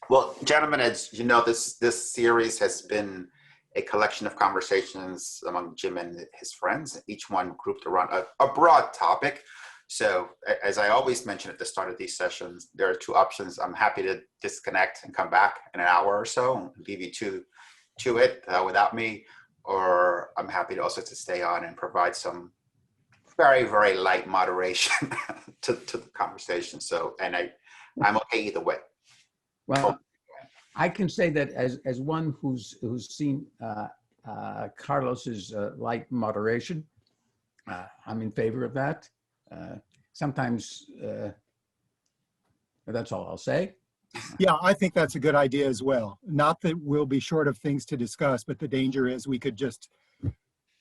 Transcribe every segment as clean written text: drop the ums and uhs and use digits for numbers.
Well, gentlemen, as you know, this series has been a collection of conversations among Jim and his friends, each one grouped around a broad topic. So, as I always mention at the start of these sessions, there are two options. I'm happy to disconnect and come back in an hour or so and leave you to it without me, or I'm happy to also to stay on and provide some very, very light moderation to the conversation. So, and I'm okay either way. Well, I can say that as one who's seen Carlos's light moderation, I'm in favor of that. Sometimes that's all I'll say. Yeah, I think that's a good idea as well. Not that we'll be short of things to discuss, but the danger is we could just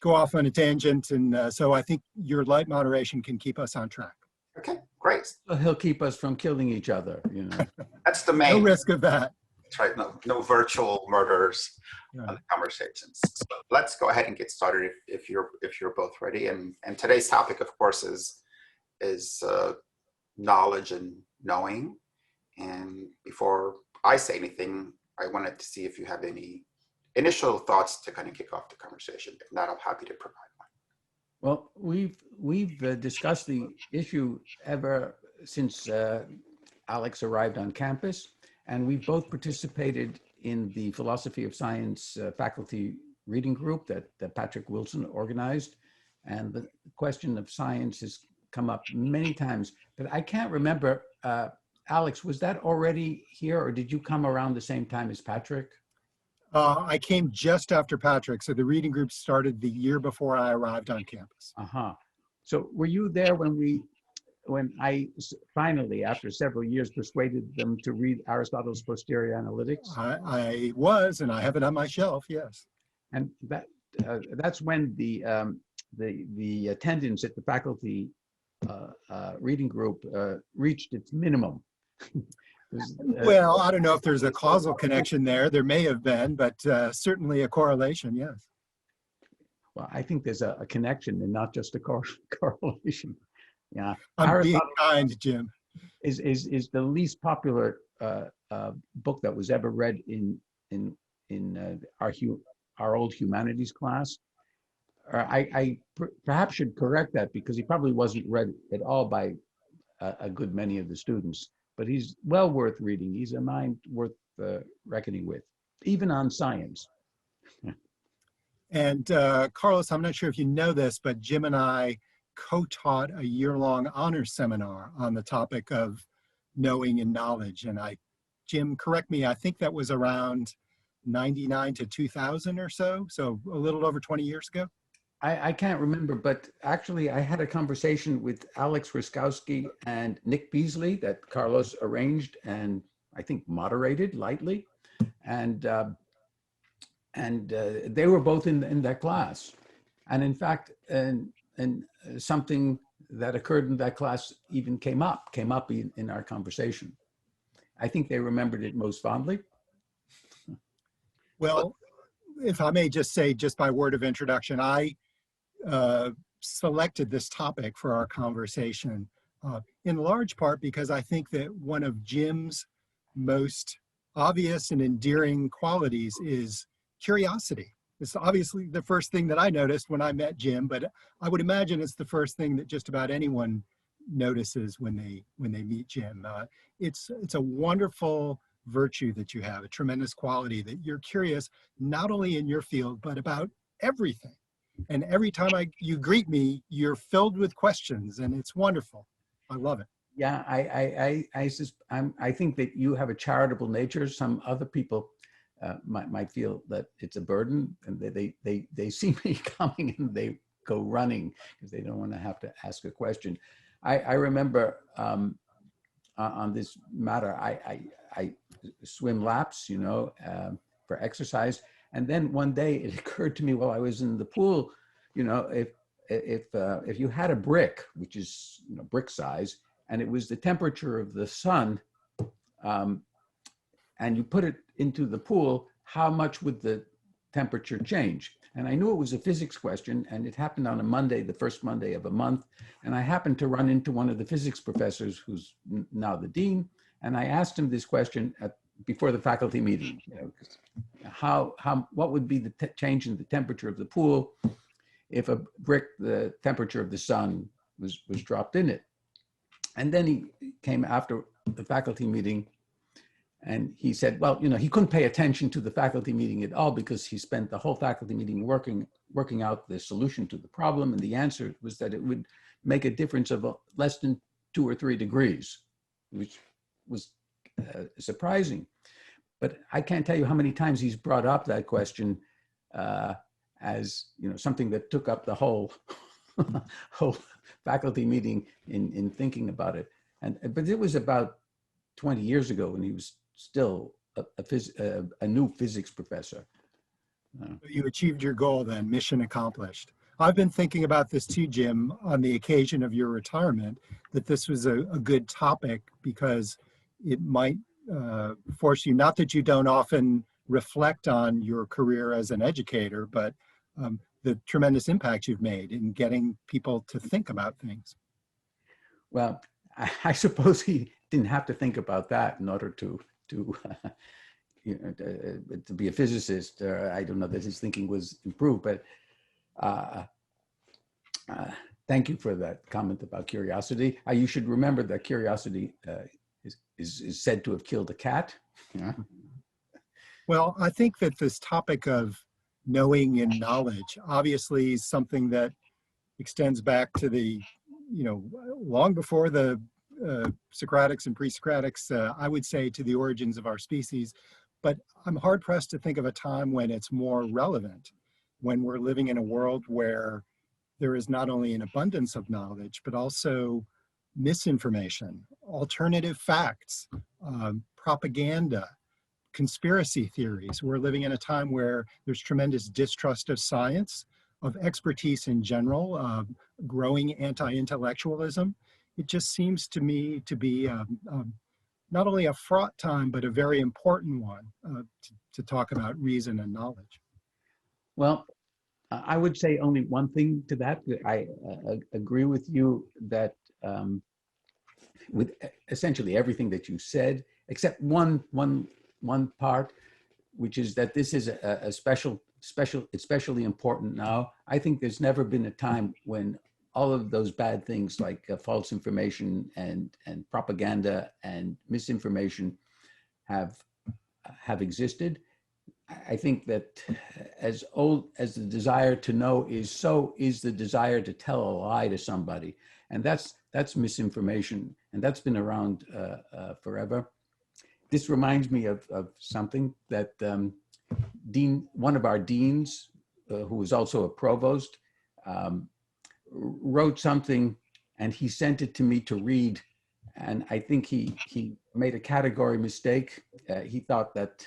go off on a tangent. And so I think your light moderation can keep us on track. Okay, great. So he'll keep us from killing each other, you know. That's the main. No risk of that. That's right. No virtual murders on the conversations. So let's go ahead and get started if you're both ready. And today's topic, of course, is knowledge and knowing. And before I say anything, I wanted to see if you have any initial thoughts to kind of kick off the conversation. If not, I'm happy to provide one. Well, we've discussed the issue ever since Alex arrived on campus, and we've both participated in the Philosophy of Science faculty reading group that Patrick Wilson organized. And the question of science has come up many times, but I can't remember, Alex, was that already here, or did you come around the same time as Patrick? I came just after Patrick, so the reading group started the year before I arrived on campus. So were you there when I finally, after several years, persuaded them to read Aristotle's Posterior Analytics? I was, and I have it on my shelf, yes. And that's when the attendance at the faculty reading group reached its minimum. Well, I don't know if there's a causal connection there. There may have been, but certainly a correlation, yes. Well, I think there's a connection and not just a correlation. Yeah, I'm being kind, Jim. Is the least popular book that was ever read in our old humanities class. I perhaps should correct that because he probably wasn't read at all by a good many of the students. But he's well worth reading. He's a mind worth reckoning with, even on science. And Carlos, I'm not sure if you know this, but Jim and I co-taught a year-long honors seminar on the topic of knowing and knowledge. And Jim, correct me, I think that was around 99 to 2000 or so a little over 20 years ago. I can't remember, but actually I had a conversation with Alex Ruskowski and Nick Beasley that Carlos arranged and I think moderated lightly. And they were both in that class. And in fact, and something that occurred in that class even came up in our conversation. I think they remembered it most fondly. Well, if I may just say, just by word of introduction, I selected this topic for our conversation in large part because I think that one of Jim's most obvious and endearing qualities is curiosity. It's obviously the first thing that I noticed when I met Jim, but I would imagine it's the first thing that just about anyone notices when they meet Jim. It's a wonderful virtue that you have, a tremendous quality that you're curious not only in your field but about everything. And every time you greet me, you're filled with questions, and it's wonderful. I love it. Yeah, I think that you have a charitable nature. Some other people might feel that it's a burden, and they see me coming and they go running because they don't want to have to ask a question. I remember on this matter, I swim laps, for exercise. And then one day it occurred to me while I was in the pool, if you had a brick, which is brick size, and it was the temperature of the sun, and you put it into the pool, how much would the temperature change? And I knew it was a physics question, and it happened on a Monday, the first Monday of a month. And I happened to run into one of the physics professors who's now the dean. And I asked him this question at before the faculty meeting. You know, what would be the change in the temperature of the pool if a brick, the temperature of the sun was dropped in it. And then he came after the faculty meeting and he said, well, you know, he couldn't pay attention to the faculty meeting at all because he spent the whole faculty meeting working out the solution to the problem. And the answer was that it would make a difference of less than 2 or 3 degrees, which was surprising. But I can't tell you how many times he's brought up that question as, you know, something that took up the whole whole faculty meeting in thinking about it. But it was about 20 years ago when he was still a new physics professor. You achieved your goal then, mission accomplished. I've been thinking about this too, Jim, on the occasion of your retirement, that this was a good topic because it might force you, not that you don't often reflect on your career as an educator, but the tremendous impact you've made in getting people to think about things. Well, I suppose he didn't have to think about that in order to you know, to be a physicist. I don't know that his thinking was improved, but thank you for that comment about curiosity. You should remember that curiosity is said to have killed a cat. Yeah. Well, I think that this topic of knowing and knowledge obviously is something that extends back to the, you know, long before the Socratics and pre-Socratics, I would say to the origins of our species. But I'm hard pressed to think of a time when it's more relevant, when we're living in a world where there is not only an abundance of knowledge, but also misinformation, alternative facts, propaganda, conspiracy theories. We're living in a time where there's tremendous distrust of science, of expertise in general, growing anti-intellectualism. It just seems to me to be not only a fraught time, but a very important one to talk about reason and knowledge. Well, I would say only one thing to that. I agree with you that with essentially everything that you said, except one part, which is that this is especially important now. I think there's never been a time when all of those bad things like false information and propaganda and misinformation have existed. I think that as old as the desire to know is, so is the desire to tell a lie to somebody. And that's misinformation, and that's been around forever. This reminds me of something that one of our deans, who was also a provost, wrote something and he sent it to me to read. And I think he made a category mistake. He thought that,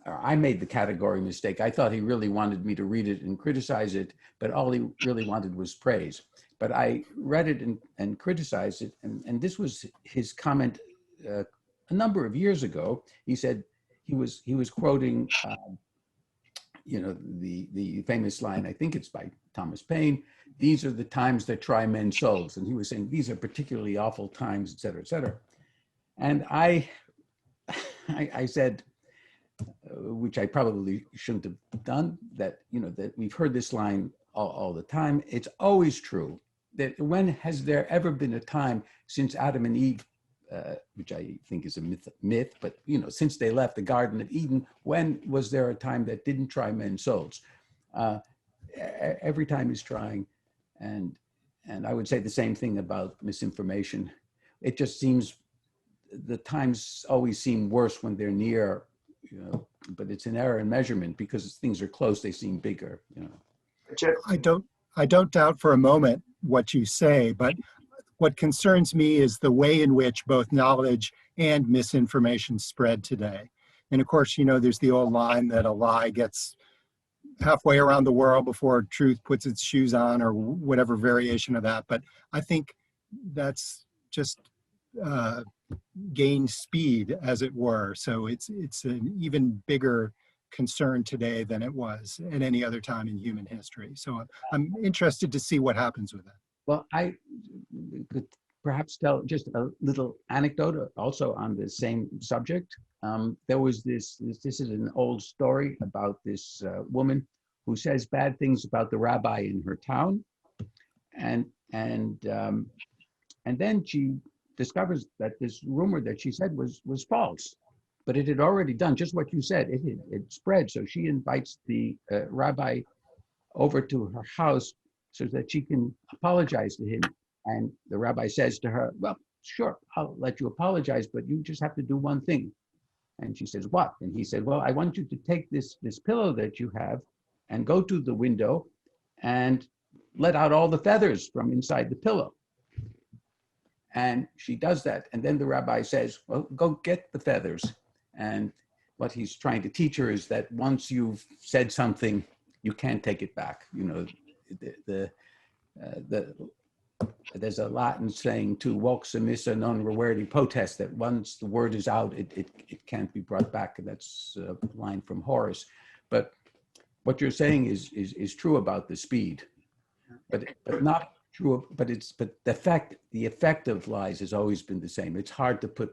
I made the category mistake. I thought he really wanted me to read it and criticize it, but all he really wanted was praise. But I read it and criticized it. And this was his comment a number of years ago. He said he was quoting, you know, the famous line, I think it's by Thomas Paine, "These are the times that try men's souls." And he was saying, these are particularly awful times, et cetera, et cetera. And I said, which I probably shouldn't have done, that, you know, that we've heard this line all the time. It's always true that when has there ever been a time since Adam and Eve, which I think is a myth, but, you know, since they left the Garden of Eden, when was there a time that didn't try men's souls? Every time is trying. And I would say the same thing about misinformation. It just seems the times always seem worse when they're near, you know, but it's an error in measurement because things are close, they seem bigger, you know. I don't doubt for a moment what you say, but what concerns me is the way in which both knowledge and misinformation spread today. And of course, you know, there's the old line that a lie gets halfway around the world before truth puts its shoes on, or whatever variation of that. But I think that's just gained speed, as it were. So it's an even bigger concern today than it was at any other time in human history. So I'm interested to see what happens with that. Well, perhaps tell just a little anecdote also on the same subject. There was this is an old story about this woman who says bad things about the rabbi in her town, and then she discovers that this rumor that she said was false, but it had already done just what you said. It spread. So she invites the rabbi over to her house so that she can apologize to him. And the rabbi says to her, well, sure, I'll let you apologize, but you just have to do one thing. And she says, what? And he said, well, I want you to take this pillow that you have and go to the window and let out all the feathers from inside the pillow. And she does that. And then the rabbi says, well, go get the feathers. And what he's trying to teach her is that once you've said something, you can't take it back. You know, there's a Latin saying, tu vox emissa non reverti potest, that once the word is out, it can't be brought back. And that's a line from Horace. But what you're saying is true about the speed, but not true. But the effect of lies has always been the same. It's hard to put,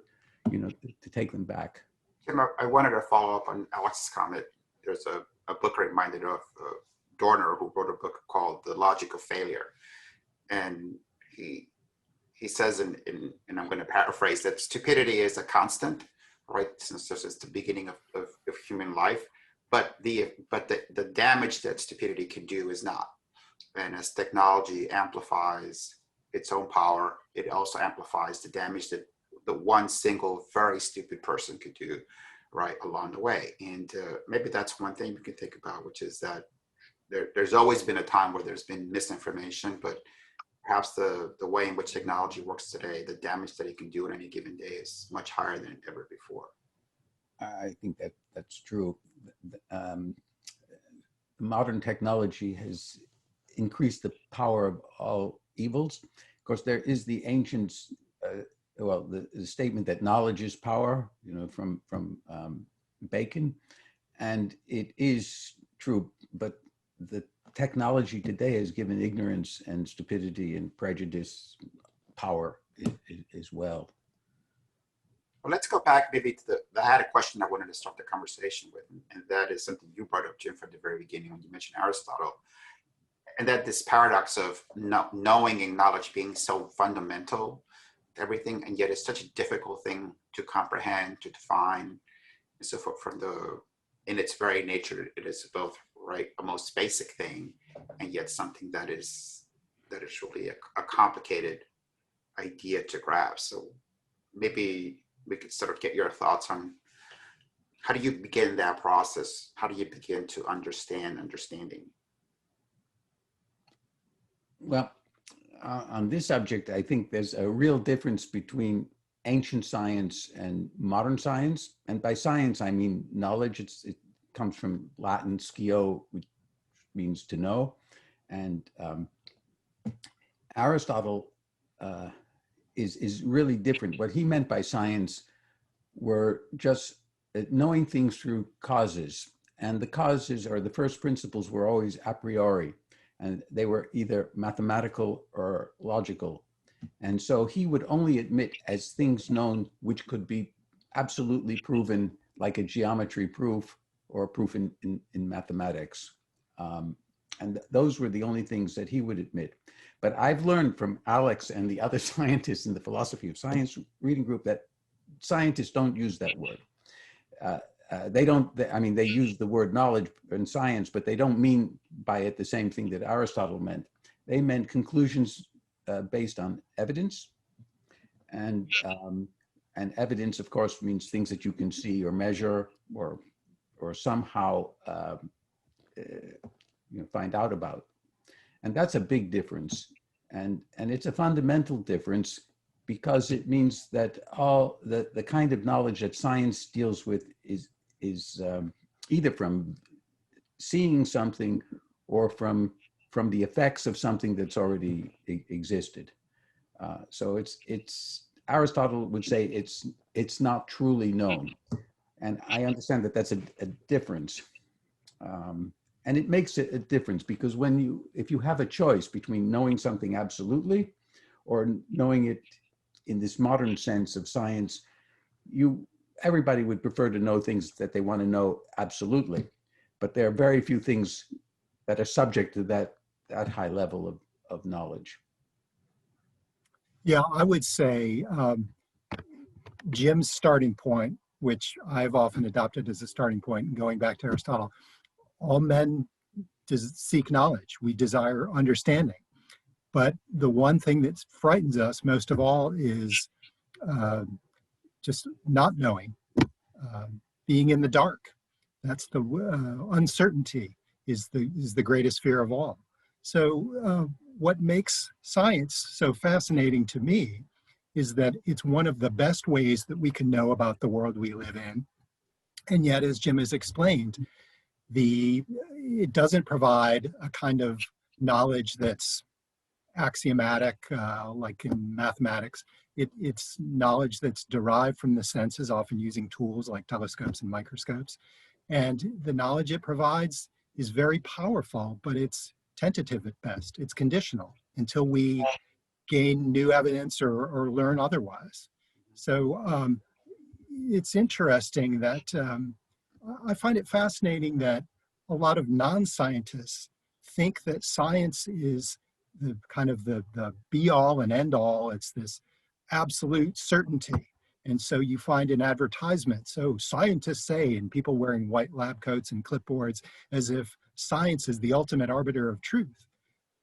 to take them back. Tim, I wanted to follow up on Alex's comment. There's a book reminded of Dorner, who wrote a book called The Logic of Failure. And he says, and I'm going to paraphrase, that stupidity is a constant, right? Since this is the beginning of human life, but the damage that stupidity can do is not. And as technology amplifies its own power, it also amplifies the damage that the one single very stupid person could do right along the way. And maybe that's one thing we can think about, which is that there's always been a time where there's been misinformation, but perhaps the way in which technology works today, the damage that it can do in any given day is much higher than ever before. I think that's true. Modern technology has increased the power of all evils. Of course, there is the ancient, the statement that knowledge is power, from Bacon, and it is true. But the technology today has given ignorance and stupidity and prejudice power as well. Well, let's go back maybe to I had a question I wanted to start the conversation with, and that is something you brought up, Jim, from the very beginning when you mentioned Aristotle, and that this paradox of knowing and knowledge being so fundamental to everything, and yet it's such a difficult thing to comprehend, to define, and so forth. In its very nature, it is both, right, a most basic thing, and yet something that is really a complicated idea to grasp. So maybe we could sort of get your thoughts on how do you begin that process? How do you begin to understand understanding? Well, on this subject, I think there's a real difference between ancient science and modern science. And by science, I mean knowledge. It comes from Latin "scio," which means to know. And Aristotle is really different. What he meant by science were just knowing things through causes. And the causes, or the first principles, were always a priori. And they were either mathematical or logical. And so he would only admit as things known which could be absolutely proven, like a geometry proof or a proof in mathematics. And those were the only things that he would admit. But I've learned from Alex and the other scientists in the Philosophy of Science reading group that scientists don't use that word. They use the word knowledge in science, but they don't mean by it the same thing that Aristotle meant. They meant conclusions based on evidence, and evidence, of course, means things that you can see or measure or somehow find out about, and that's a big difference, and it's a fundamental difference because it means that all the kind of knowledge that science deals with is either from seeing something or from the effects of something that's already existed. So it's Aristotle would say it's not truly known, and I understand that that's a difference, and it makes it a difference because if you have a choice between knowing something absolutely or knowing it in this modern sense of science, everybody would prefer to know things that they want to know absolutely, but there are very few things that are subject to that high level of knowledge. Yeah, I would say Jim's starting point, which I've often adopted as a starting point, and going back to Aristotle, all men seek knowledge. We desire understanding. But the one thing that frightens us most of all is just not knowing, being in the dark. That's the uncertainty is the greatest fear of all. So what makes science so fascinating to me is that it's one of the best ways that we can know about the world we live in. And yet, as Jim has explained, it doesn't provide a kind of knowledge that's axiomatic, like in mathematics. It's knowledge that's derived from the senses, often using tools like telescopes and microscopes. And the knowledge it provides is very powerful, but it's tentative at best. It's conditional until we gain new evidence or learn otherwise. So it's interesting that I find it fascinating that a lot of non-scientists think that science is the kind of the be all and end all. It's this absolute certainty. And so you find in advertisements, so scientists say, and people wearing white lab coats and clipboards, as if science is the ultimate arbiter of truth.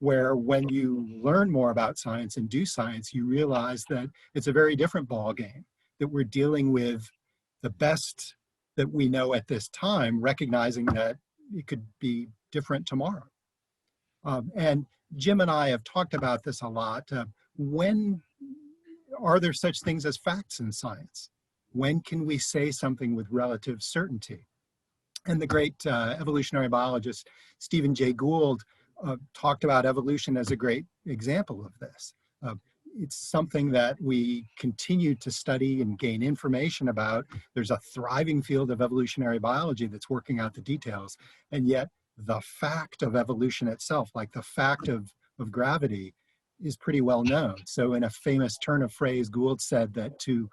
Where when you learn more about science and do science, you realize that it's a very different ballgame, that we're dealing with the best that we know at this time, recognizing that it could be different tomorrow. And Jim and I have talked about this a lot. When are there such things as facts in science? When can we say something with relative certainty? And the great evolutionary biologist, Stephen Jay Gould, talked about evolution as a great example of this. It's something that we continue to study and gain information about. There's a thriving field of evolutionary biology that's working out the details. And yet the fact of evolution itself, like the fact of gravity, is pretty well known. So in a famous turn of phrase, Gould said that to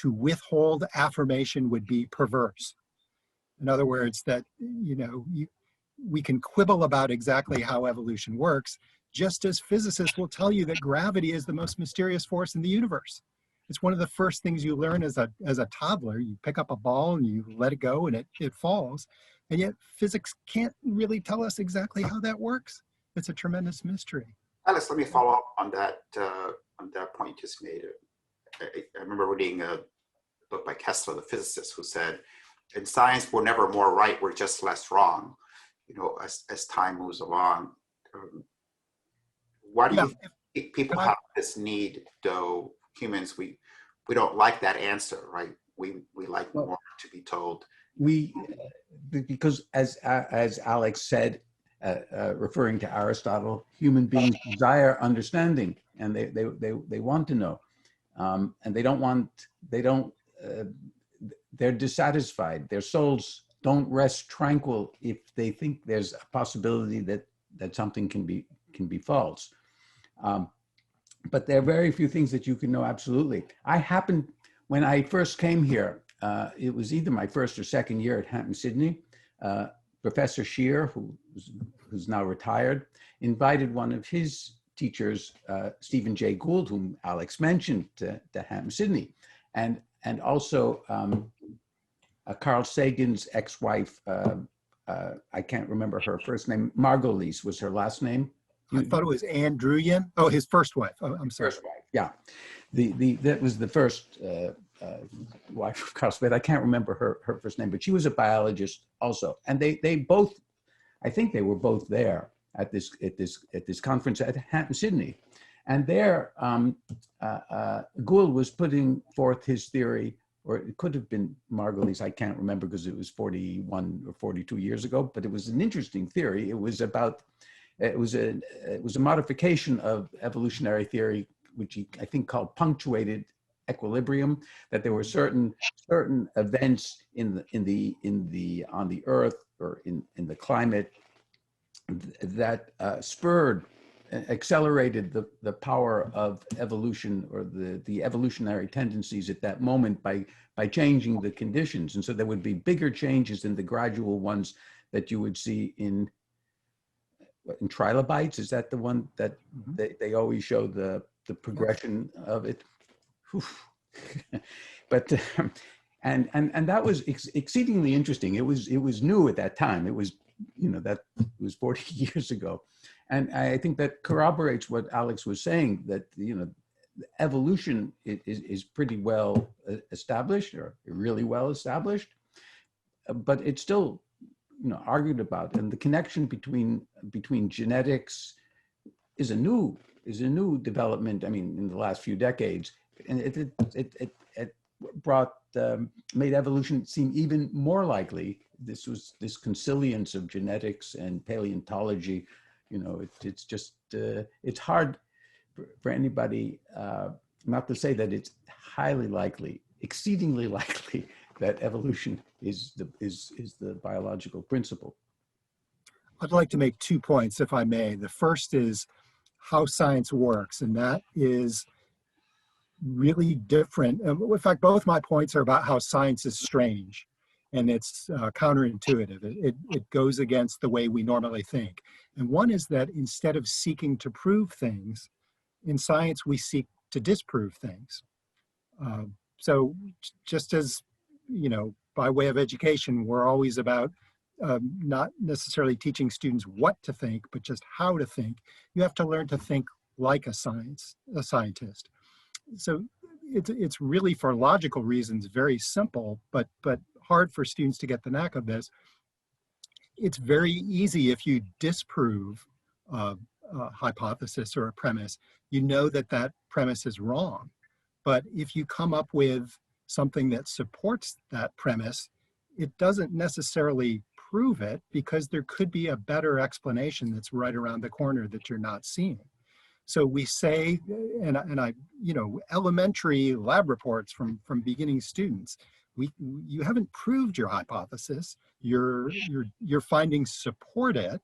withhold affirmation would be perverse. In other words, that, we can quibble about exactly how evolution works, just as physicists will tell you that gravity is the most mysterious force in the universe. It's one of the first things you learn as a toddler. You pick up a ball and you let it go and it falls. And yet physics can't really tell us exactly how that works. It's a tremendous mystery. Alex, let me follow up on that point you just made. I remember reading a book by Kessler, the physicist, who said, in science, we're never more right, we're just less wrong, as time moves along. Why do you think people have this need, though, humans, we don't like that answer, right? We like more to be told. Because as Alex said, referring to Aristotle, human beings desire understanding, and they want to know, and they're dissatisfied. Their souls don't rest tranquil if they think there's a possibility that something can be false. But there are very few things that you can know absolutely. When I first came here, it was either my first or second year at Hampden-Sydney. Professor Shear, who's now retired, invited one of his teachers, Stephen Jay Gould, whom Alex mentioned, to Hampden-Sydney, and also Carl Sagan's ex-wife, I can't remember her first name, Margolise was her last name. I thought it was Andrewian. Oh, his first wife. Oh, I'm sorry. First wife, yeah. That was the first wife of Carl Sagan. I can't remember her first name, but she was a biologist also. And they both, I think they were both there at this conference at Hampden-Sydney. And there, Gould was putting forth his theory, or it could have been Margolise, I can't remember because it was 41 or 42 years ago, but it was an interesting theory. It was a modification of evolutionary theory, which he, I think, called punctuated equilibrium, that there were certain events on the Earth or in the climate that spurred accelerated the power of evolution or the evolutionary tendencies at that moment by changing the conditions. And so there would be bigger changes than the gradual ones that you would see in trilobites. Is that the one that they always show the progression of it? But and that was exceedingly interesting. It was new at that time. It was, that was 40 years ago. And I think that corroborates what Alex was saying, that, evolution is pretty well established, or really well established, but it's still, argued about. And the connection between genetics is a new development. I mean, in the last few decades, and it brought made evolution seem even more likely. This consilience of genetics and paleontology. It's just it's hard for anybody not to say that it's highly likely, exceedingly likely, that evolution is the biological principle. I'd like to make 2 points, if I may. The first is how science works, and that is really different. In fact, both my points are about how science is strange, and it's counterintuitive. It goes against the way we normally think. And one is that instead of seeking to prove things, in science we seek to disprove things. So just as, by way of education, we're always about not necessarily teaching students what to think, but just how to think. You have to learn to think like a scientist. So it's really, for logical reasons, very simple, but hard for students to get the knack of this. It's very easy if you disprove a hypothesis or a premise, that premise is wrong. But if you come up with something that supports that premise, it doesn't necessarily prove it, because there could be a better explanation that's right around the corner that you're not seeing. So we say, and I, elementary lab reports from beginning students, you haven't proved your hypothesis. Your findings support it,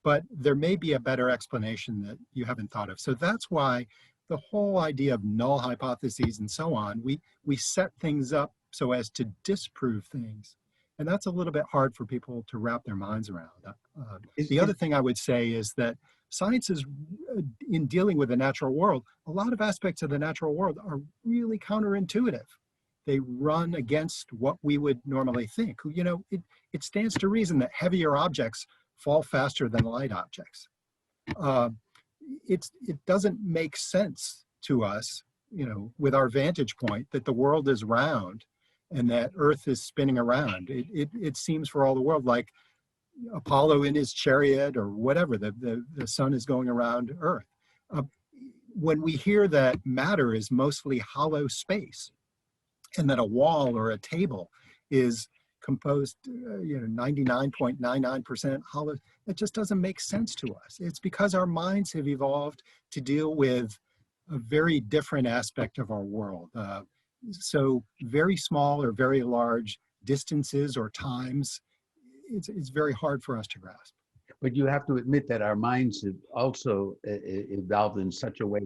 but there may be a better explanation that you haven't thought of. So that's why the whole idea of null hypotheses and so on, we set things up so as to disprove things. And that's a little bit hard for people to wrap their minds around. The other thing I would say is that science is, in dealing with the natural world, a lot of aspects of the natural world are really counterintuitive. They run against what we would normally think. It stands to reason that heavier objects fall faster than light objects. It doesn't make sense to us, with our vantage point, that the world is round and that Earth is spinning around. It seems for all the world like Apollo in his chariot or whatever, the sun is going around Earth. When we hear that matter is mostly hollow space, and that a wall or a table is composed, 99.99% hollow, it just doesn't make sense to us. It's because our minds have evolved to deal with a very different aspect of our world. So very small or very large distances or times, it's very hard for us to grasp. But you have to admit that our minds have also evolved in such a way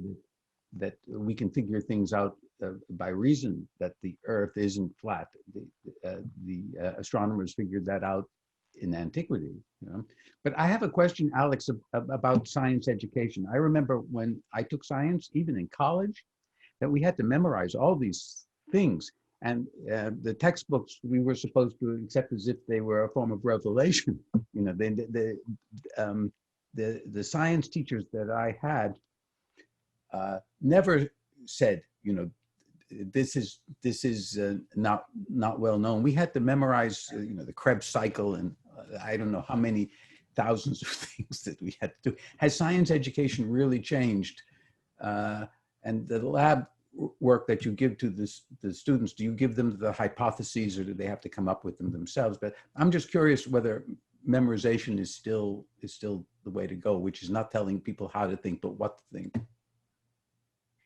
that we can figure things out by reason, that the Earth isn't flat. The astronomers figured that out in antiquity. But I have a question, Alex, about science education. I remember when I took science, even in college, that we had to memorize all these things. And the textbooks we were supposed to accept as if they were a form of revelation. The science teachers that I had never said, this is not well known. We had to memorize, the Krebs cycle, and I don't know how many thousands of things that we had to do. Has science education really changed? And the lab work that you give to the students, do you give them the hypotheses, or do they have to come up with them themselves? But I'm just curious whether memorization is still the way to go, which is not telling people how to think, but what to think.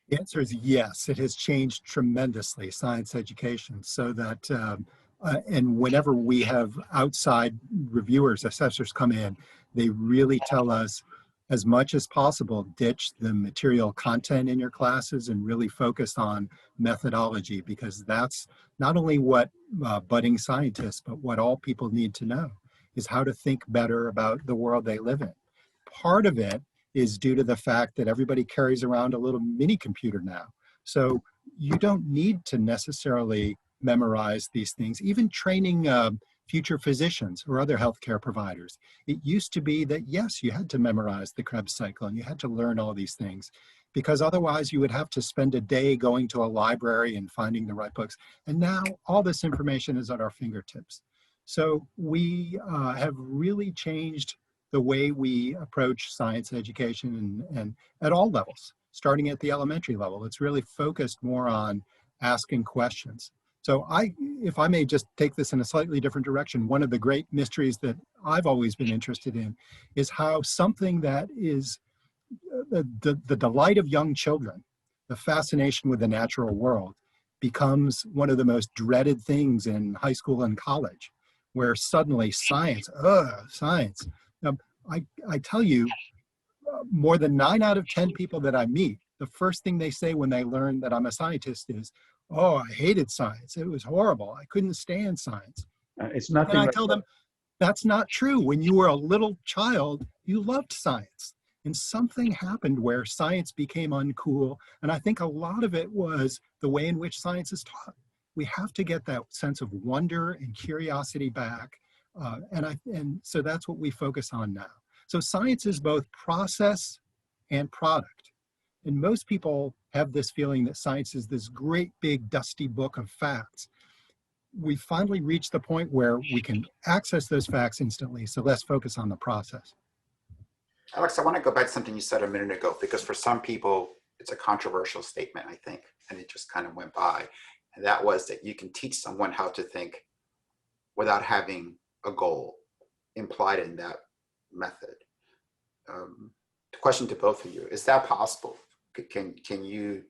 The answer is yes. It has changed tremendously, science education, so that, and whenever we have outside reviewers, assessors come in, they really tell us, as much as possible, ditch the material content in your classes and really focus on methodology, because that's not only what budding scientists, but what all people need to know is how to think better about the world they live in. Part of it is due to the fact that everybody carries around a little mini computer now. So you don't need to necessarily memorize these things. Even training future physicians or other healthcare providers, it used to be that, yes, you had to memorize the Krebs cycle and you had to learn all these things, because otherwise you would have to spend a day going to a library and finding the right books. And now all this information is at our fingertips. So we have really changed the way we approach science education and at all levels, starting at the elementary level. It's really focused more on asking questions. So if I may just take this in a slightly different direction, one of the great mysteries that I've always been interested in is how something that is the delight of young children, the fascination with the natural world, becomes one of the most dreaded things in high school and college, where suddenly science. I tell you, more than 9 out of 10 people that I meet, the first thing they say when they learn that I'm a scientist is, "Oh, I hated science. It was horrible. I couldn't stand science." It's nothing. And I tell them, that's not true. When you were a little child, you loved science. And something happened where science became uncool. And I think a lot of it was the way in which science is taught. We have to get that sense of wonder and curiosity back. And so that's what we focus on now. So science is both process and product. And most people have this feeling that science is this great big dusty book of facts. We finally reached the point where we can access those facts instantly. So let's focus on the process. Alex, I want to go back to something you said a minute ago, because for some people, it's a controversial statement, I think, and it just kind of went by. And that was that you can teach someone how to think without having a goal implied in that method. The question to both of you, is that possible? Can you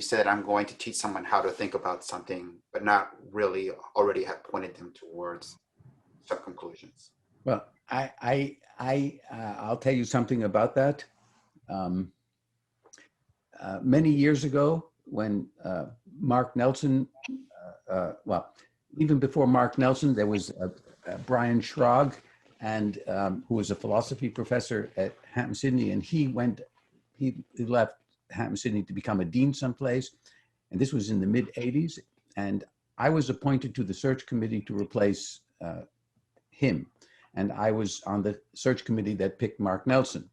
say that I'm going to teach someone how to think about something, but not really already have pointed them towards some conclusions? Well, I'll tell you something about that. Many years ago, when Mark Nelson, even before Mark Nelson, there was Brian Schrag, and who was a philosophy professor at Hampden-Sydney, and he left Hampden-Sydney to become a dean someplace, and this was in the mid-'80s, and I was appointed to the search committee to replace him, and I was on the search committee that picked Mark Nelson.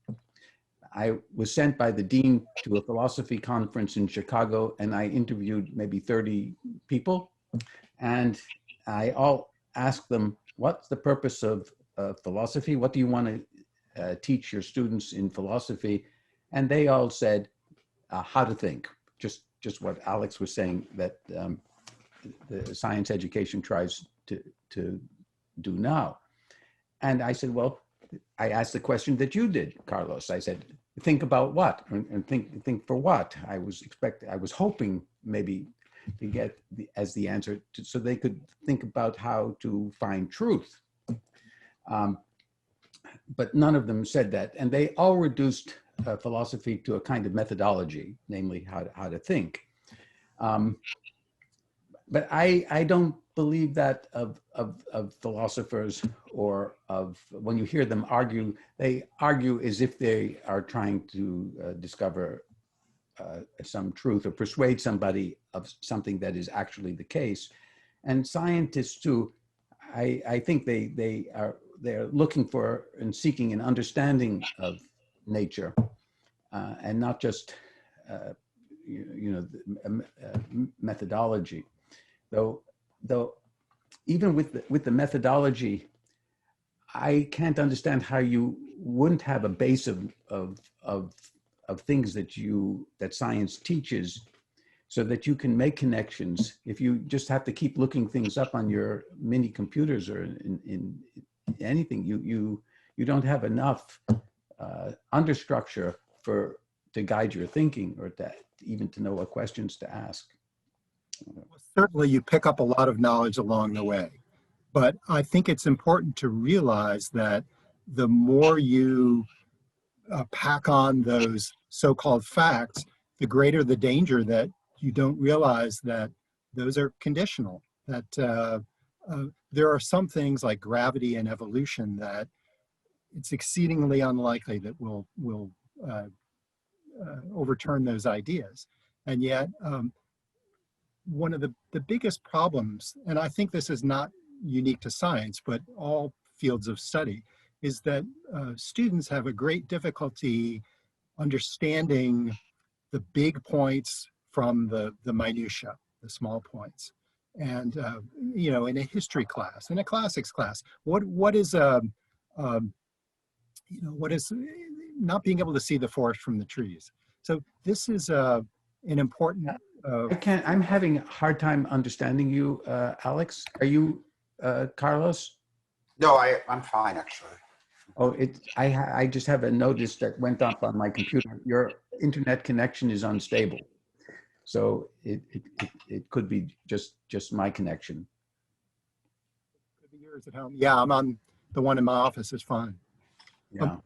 I was sent by the dean to a philosophy conference in Chicago, and I interviewed maybe 30 people, and I all asked them, what's the purpose of philosophy? What do you want to teach your students in philosophy? And they all said, how to think, just what Alex was saying, that the science education tries to do now. And I said, well, I asked the question that you did, Carlos. I said, think about what, and think for what? I was hoping maybe to get as the answer, so they could think about how to find truth. But none of them said that, and they all reduced philosophy to a kind of methodology, namely how to think. But I don't believe that of philosophers, or of when you hear them argue, they argue as if they are trying to discover some truth or persuade somebody of something that is actually the case. And scientists too, I think they're looking for and seeking an understanding of nature, and not just methodology. Though even with the methodology, I can't understand how you wouldn't have a base of things that science teaches, so that you can make connections. If you just have to keep looking things up on your mini computers or in anything, you don't have enough understructure to guide your thinking, or even to know what questions to ask. Well, certainly you pick up a lot of knowledge along the way, but I think it's important to realize that the more you pack on those so-called facts, the greater the danger that you don't realize that those are conditional, that there are some things like gravity and evolution that it's exceedingly unlikely that will uh, overturn those ideas. And yet, one of the biggest problems, and I think this is not unique to science, but all fields of study, is that students have a great difficulty understanding the big points from the minutia, the small points. And in a history class, in a classics class, what is what is not being able to see the forest from the trees? So this is an important. I'm having a hard time understanding you, Alex. Are you Carlos? No, I'm fine actually. Oh, I just have a notice that went up on my computer. Your internet connection is unstable. So it could be just my connection. Could be yours at home. Yeah, I'm on the one in my office is fine. Yeah.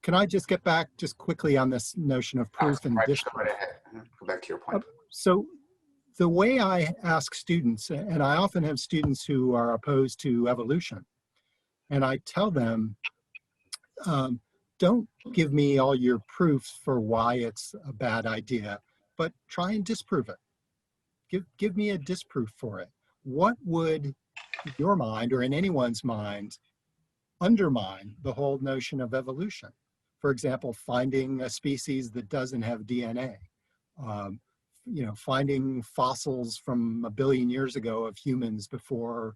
Can I just get back just quickly on this notion of proof and Right, disproof? right ahead. Go back to your point. So the way I ask students, and I often have students who are opposed to evolution, and I tell them, don't give me all your proofs for why it's a bad idea, but try and disprove it. Give me a disproof for it. What would, in your mind or in anyone's mind, undermine the whole notion of evolution? For example, finding a species that doesn't have DNA. Finding fossils from 1 billion years ago of humans before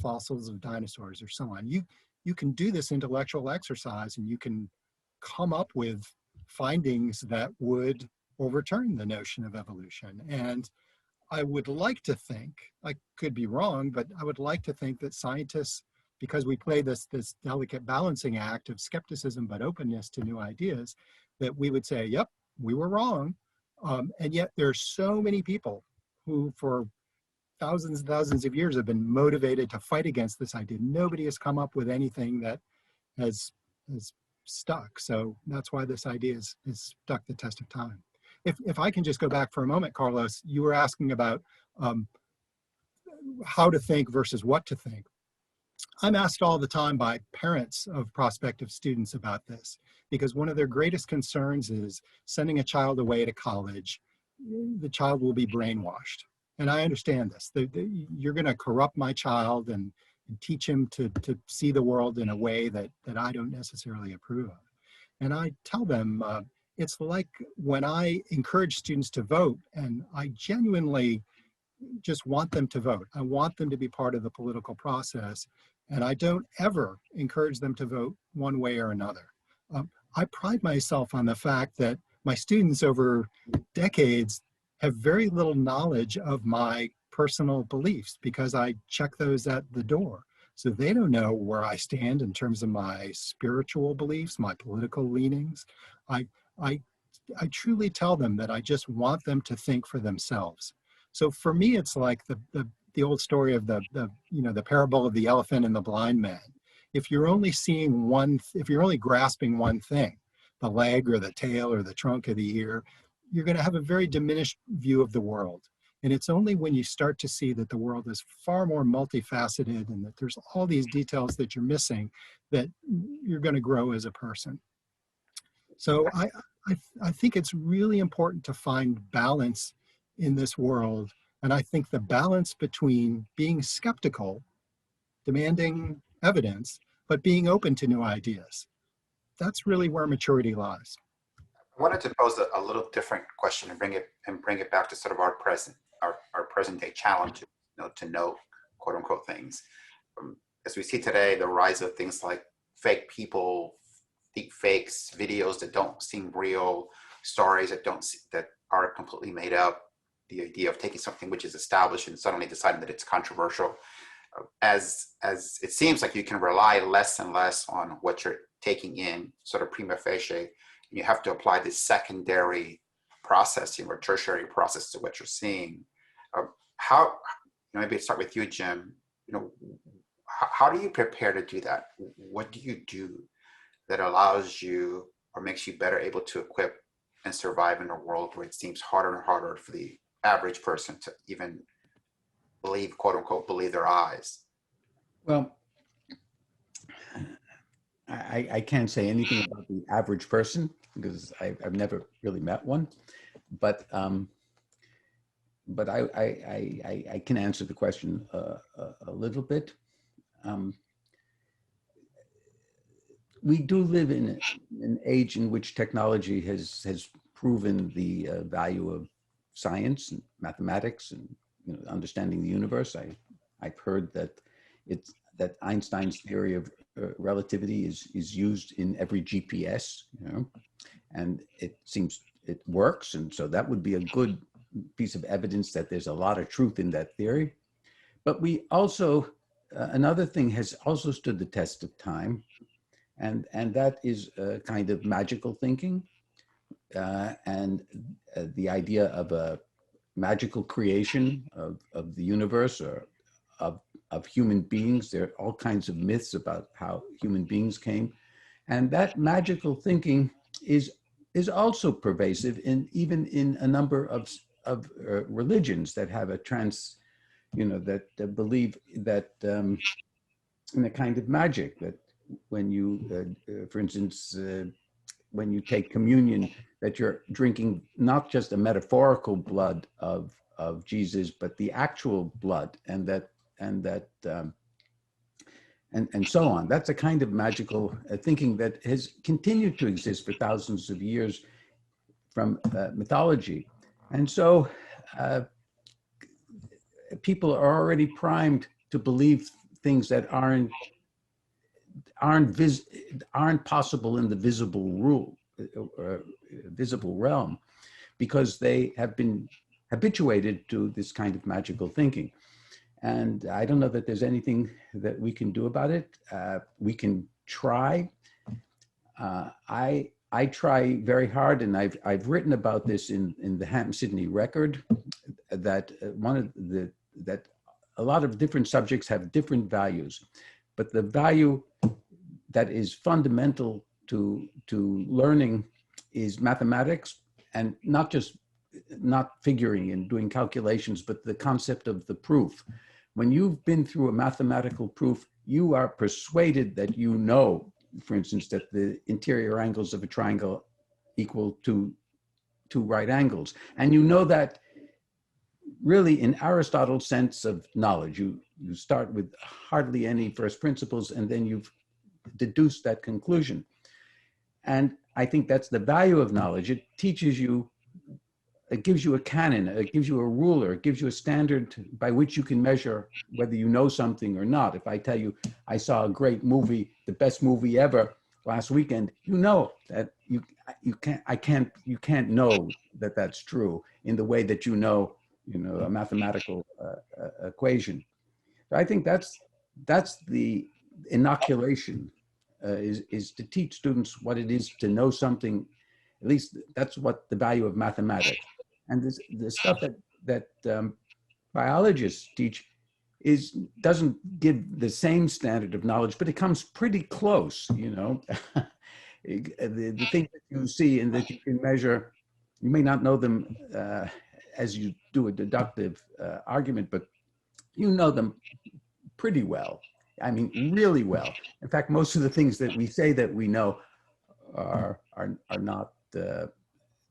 fossils of dinosaurs or so on. You can do this intellectual exercise and you can come up with findings that would overturn the notion of evolution. And I would like to think, I could be wrong, but I would like to think that scientists, because we play this delicate balancing act of skepticism but openness to new ideas, that we would say, yep, we were wrong. And yet there are so many people who for thousands and thousands of years have been motivated to fight against this idea. Nobody has come up with anything that has stuck. So that's why this idea has stuck the test of time. If I can just go back for a moment, Carlos, you were asking about how to think versus what to think. I'm asked all the time by parents of prospective students about this, because one of their greatest concerns is sending a child away to college. The child will be brainwashed. And I understand this. You're going to corrupt my child and teach him to see the world in a way that I don't necessarily approve of. And I tell them, it's like when I encourage students to vote, and I genuinely just want them to vote. I want them to be part of the political process. And I don't ever encourage them to vote one way or another. I pride myself on the fact that my students over decades have very little knowledge of my personal beliefs because I check those at the door. So they don't know where I stand in terms of my spiritual beliefs, my political leanings. I truly tell them that I just want them to think for themselves. So for me, it's like the old story of the parable of the elephant and the blind man. If you're only seeing if you're only grasping one thing, the leg or the tail or the trunk or the ear, you're going to have a very diminished view of the world. And it's only when you start to see that the world is far more multifaceted and that there's all these details that you're missing that you're going to grow as a person. So I think it's really important to find balance in this world. And I think the balance between being skeptical, demanding evidence, but being open to new ideas, that's really where maturity lies. I wanted to pose a little different question and bring it back to sort of our present day challenges, to know quote unquote things. As we see today, the rise of things like fake people, deep fakes, videos that don't seem real, stories that are completely made up. The idea of taking something which is established and suddenly deciding that it's controversial. As it seems like you can rely less and less on what you're taking in, sort of prima facie. You have to apply this secondary processing or tertiary process to what you're seeing. How, maybe start with you, Jim. How do you prepare to do that? What do you do that allows you or makes you better able to equip and survive in a world where it seems harder and harder for the average person to even believe, quote unquote, believe their eyes? Well, I can't say anything about the average person because I've never really met one, but I can answer the question a little bit. We do live in an age in which technology has proven the value of science and mathematics and understanding the universe. I've heard that that Einstein's theory of relativity is used in every GPS, and it seems it works, and so that would be a good piece of evidence that there's a lot of truth in that theory. But we also another thing has also stood the test of time, and that is kind of magical thinking, and the idea of a magical creation of the universe or of human beings. There are all kinds of myths about how human beings came, and that magical thinking is also pervasive even in a number of religions that have a that believe that in a kind of magic, that when you, for instance, when you take communion, that you're drinking not just a metaphorical blood of Jesus, but the actual blood, and so on. That's a kind of magical thinking that has continued to exist for thousands of years from mythology, and so people are already primed to believe things that aren't possible in the visible realm, because they have been habituated to this kind of magical thinking. And I don't know that there's anything that we can do about it. We can try. I try very hard, and I've written about this in the Hampden-Sydney Record, that that a lot of different subjects have different values, but the value that is fundamental to learning is mathematics, and not figuring and doing calculations, but the concept of the proof. When you've been through a mathematical proof, you are persuaded that for instance, that the interior angles of a triangle equal to two right angles. And that really in Aristotle's sense of knowledge, you start with hardly any first principles, and then you've deduced that conclusion. And I think that's the value of knowledge. It teaches you, it gives you a canon, it gives you a ruler, it gives you a standard by which you can measure whether you know something or not. If I tell you I saw a great movie, the best movie ever last weekend, that you can't know that that's true in the way that a mathematical equation. So I think that's the inoculation, is to teach students what it is to know something. At least that's what the value of mathematics. And the stuff that biologists teach doesn't give the same standard of knowledge, but it comes pretty close. The things that you see and that you can measure, you may not know them as you do a deductive argument, but you know them pretty well. I mean, really well. In fact, most of the things that we say that we know are not,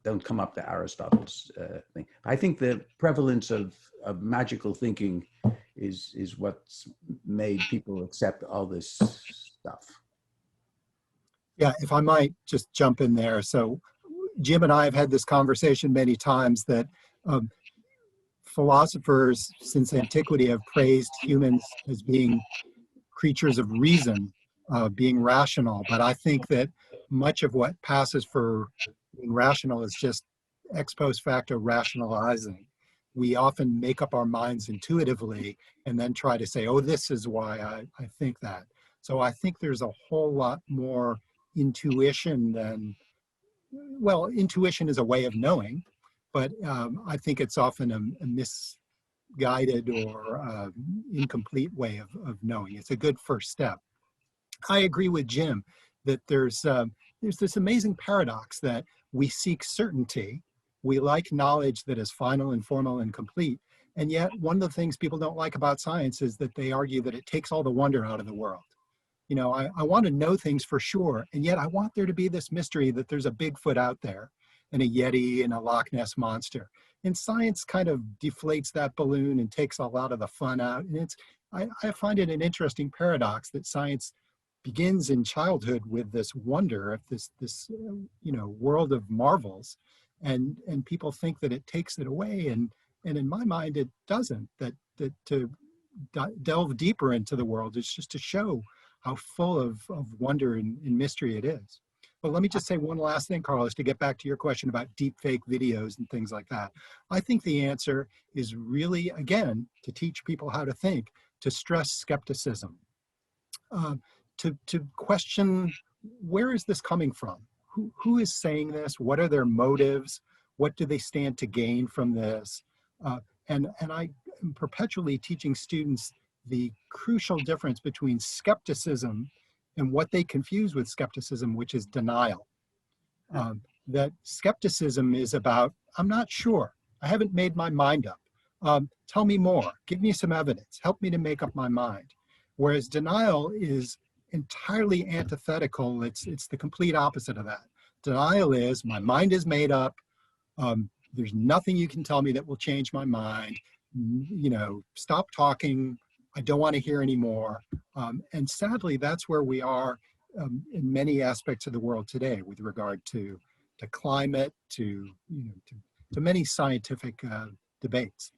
don't come up to Aristotle's thing. I think the prevalence of magical thinking is what's made people accept all this stuff. Yeah, if I might just jump in there. So Jim and I have had this conversation many times that philosophers since antiquity have praised humans as being creatures of reason, being rational. But I think that much of what passes for being rational is just ex post facto rationalizing. We often make up our minds intuitively and then try to say, oh, this is why I think that. So I think there's a whole lot more intuition than, well, intuition is a way of knowing, but I think it's often a misguided or incomplete way of knowing. It's a good first step. I agree with Jim that there's there's this amazing paradox that we seek certainty. We like knowledge that is final and formal and complete. And yet one of the things people don't like about science is that they argue that it takes all the wonder out of the world. You know, I want to know things for sure, and yet I want there to be this mystery that there's a Bigfoot out there and a Yeti and a Loch Ness monster. And science kind of deflates that balloon and takes a lot of the fun out. And I find it an interesting paradox that science begins in childhood with this wonder of this you know, world of marvels, and people think that it takes it away, and in my mind it doesn't. That to delve deeper into the world is just to show how full of wonder and mystery it is. But let me just say one last thing, Carlos, to get back to your question about deep fake videos and things like that. I think the answer is really, again, to teach people how to think, to stress skepticism, to question, where is this coming from? Who is saying this? What are their motives? What do they stand to gain from this? And I am perpetually teaching students the crucial difference between skepticism and what they confuse with skepticism, which is denial. That skepticism is about, I'm not sure, I haven't made my mind up. Tell me more, give me some evidence, help me to make up my mind. Whereas denial is entirely antithetical, it's the complete opposite of that. Denial is, my mind is made up, there's nothing you can tell me that will change my mind, you know, stop talking, I don't want to hear anymore. And sadly, that's where we are in many aspects of the world today with regard to climate, to, you know, to many scientific debates.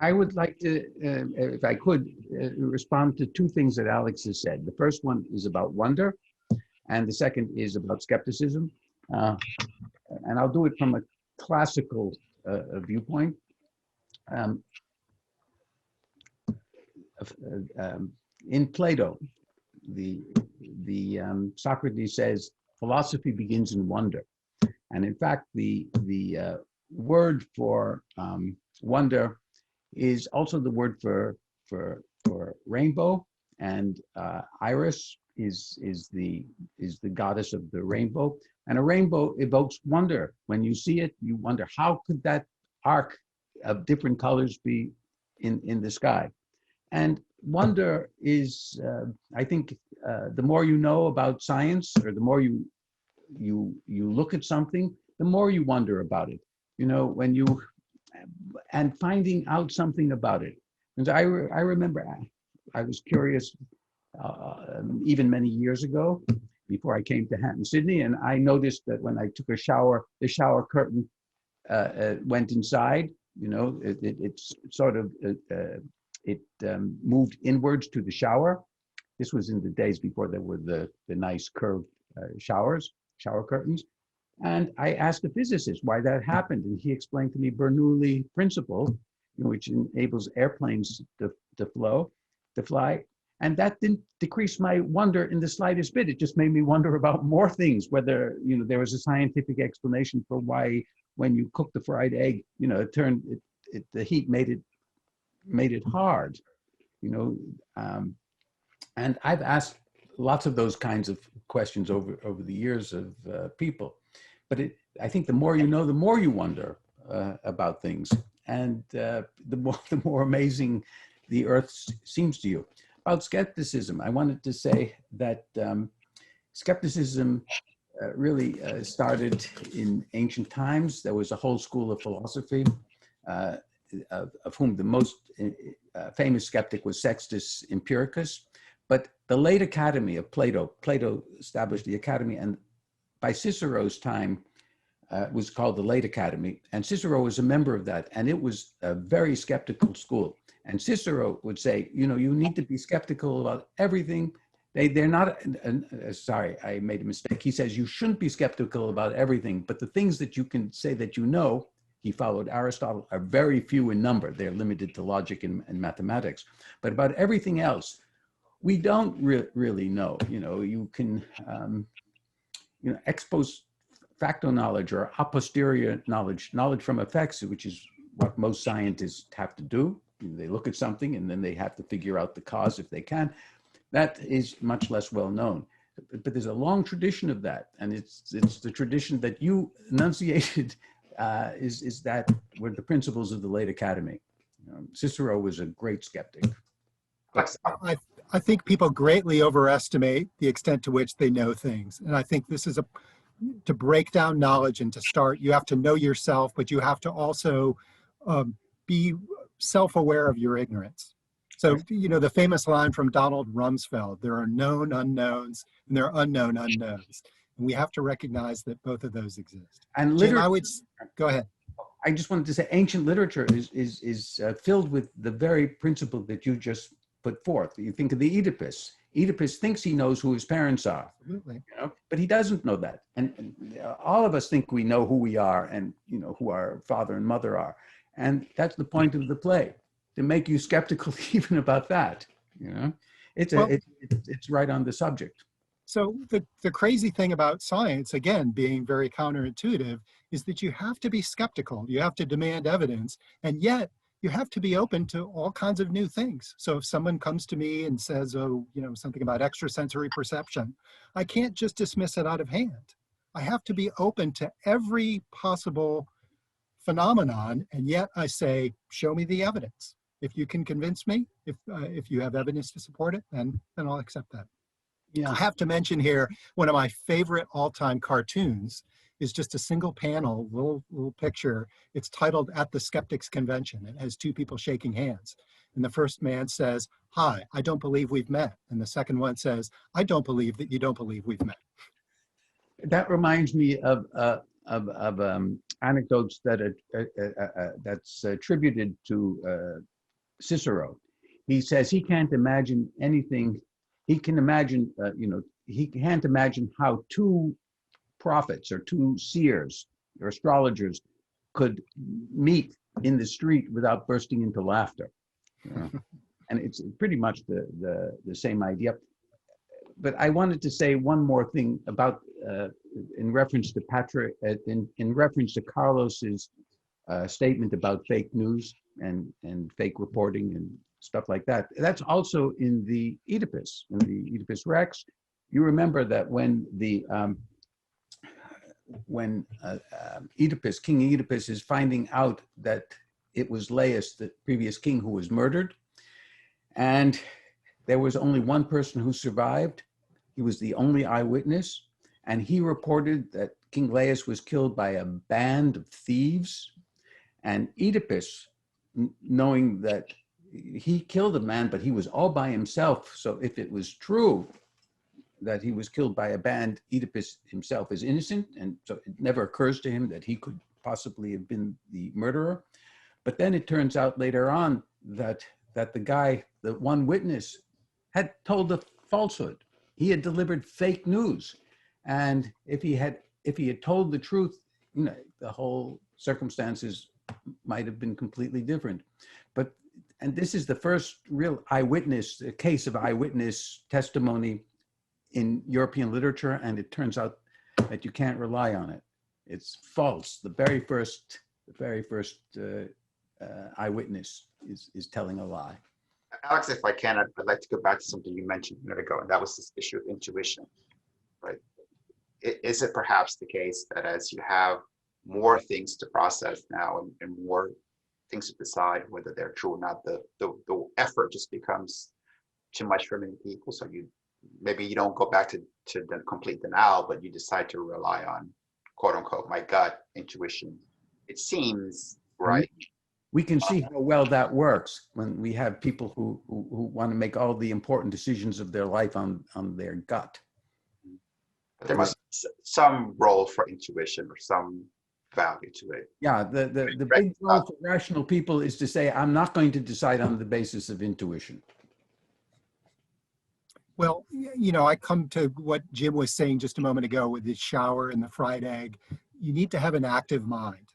I would like to, if I could, respond to two things that Alex has said. The first one is about wonder, and the second is about skepticism. And I'll do it from a classical viewpoint. In Plato, Socrates says philosophy begins in wonder, and in fact, the word for wonder is also the word for rainbow, and Iris is the goddess of the rainbow, and a rainbow evokes wonder. When you see it, you wonder, how could that arc of different colors be in the sky? And wonder is, I think, the more you know about science, or the more you look at something, the more you wonder about it. You know, and finding out something about it. And I remember I was curious even many years ago, before I came to Hampden-Sydney, and I noticed that when I took a shower, the shower curtain went inside. You know, it's sort of moved inwards to the shower. This was in the days before there were the nice curved shower curtains. And I asked the physicist why that happened, and he explained to me Bernoulli principle, which enables airplanes to fly. And that didn't decrease my wonder in the slightest bit. It just made me wonder about more things, whether, you know, there was a scientific explanation for why when you cook the fried egg, you know, the heat made it hard, you know. And I've asked lots of those kinds of questions over the years of people. But I think the more you know, the more you wonder about things, and the more amazing the earth seems to you. About skepticism, I wanted to say that skepticism really started in ancient times. There was a whole school of philosophy, of whom the most famous skeptic was Sextus Empiricus. But the late academy of Plato established the academy, and by Cicero's time, was called the Late Academy, and Cicero was a member of that, and it was a very skeptical school. And Cicero would say, you know, you need to be skeptical about everything. They're not, sorry, I made a mistake. He says you shouldn't be skeptical about everything, but the things that you can say that you know, he followed Aristotle, are very few in number. They're limited to logic and mathematics. But about everything else, we don't really know. You know, you can, you know, ex post facto knowledge or a posterior knowledge from effects, which is what most scientists have to do. They look at something and then they have to figure out the cause if they can. That is much less well known. but there's a long tradition of that, and it's the tradition that you enunciated is that were the principles of the late academy. Cicero was a great skeptic. I think people greatly overestimate the extent to which they know things. And I think this is to break down knowledge and to start, you have to know yourself, but you have to also be self-aware of your ignorance. So, the famous line from Donald Rumsfeld, there are known unknowns and there are unknown unknowns. And we have to recognize that both of those exist. And Jim, go ahead. I just wanted to say ancient literature is filled with the very principle that you just put forth. You think of the Oedipus. Oedipus thinks he knows who his parents are, Absolutely. But he doesn't know that. And all of us think we know who we are and who our father and mother are. And that's the point of the play, to make you skeptical even about that. It's right on the subject. So the crazy thing about science, again, being very counterintuitive, is that you have to be skeptical. You have to demand evidence, and yet you have to be open to all kinds of new things. So if someone comes to me and says, something about extrasensory perception, I can't just dismiss it out of hand. I have to be open to every possible phenomenon, and yet I say, show me the evidence. If you can convince me, if you have evidence to support it, then I'll accept that. Yeah. I have to mention here, one of my favorite all-time cartoons is just a single panel, little picture. It's titled At the Skeptics Convention. It has two people shaking hands. And the first man says, "Hi, I don't believe we've met." And the second one says, "I don't believe that you don't believe we've met." That reminds me of anecdotes that's attributed to Cicero. He says he can't imagine anything. He can imagine, he can't imagine how two prophets or two seers or astrologers could meet in the street without bursting into laughter. And it's pretty much the same idea. But I wanted to say one more thing about, in reference to in reference to Carlos's statement about fake news and fake reporting and stuff like that. That's also in the Oedipus Rex. You remember that when King Oedipus is finding out that it was Laius, the previous king, who was murdered, and there was only one person who survived. He was the only eyewitness, and he reported that King Laius was killed by a band of thieves, and Oedipus, knowing that he killed a man, but he was all by himself. So if it was true that he was killed by a band, Oedipus himself is innocent. And so it never occurs to him that he could possibly have been the murderer. But then it turns out later on that the guy, the one witness, had told a falsehood. He had delivered fake news. And if he had told the truth, the whole circumstances might have been completely different. And this is the first real case of eyewitness testimony in European literature, and it turns out that you can't rely on it. It's false. The very first eyewitness is telling a lie. Alex, if I can, I'd like to go back to something you mentioned a minute ago, and that was this issue of intuition, right? Is it perhaps the case that as you have more things to process now and more things to decide whether they're true or not, the effort just becomes too much for many people? So maybe you don't go back to the complete denial, but you decide to rely on, quote unquote, my gut intuition. It seems right. We can see how well that works when we have people who want to make all the important decisions of their life on their gut. But there must be some role for intuition or some value to it. Yeah, the big role for rational people is to say, I'm not going to decide on the basis of intuition. Well, I come to what Jim was saying just a moment ago with the shower and the fried egg. You need to have an active mind.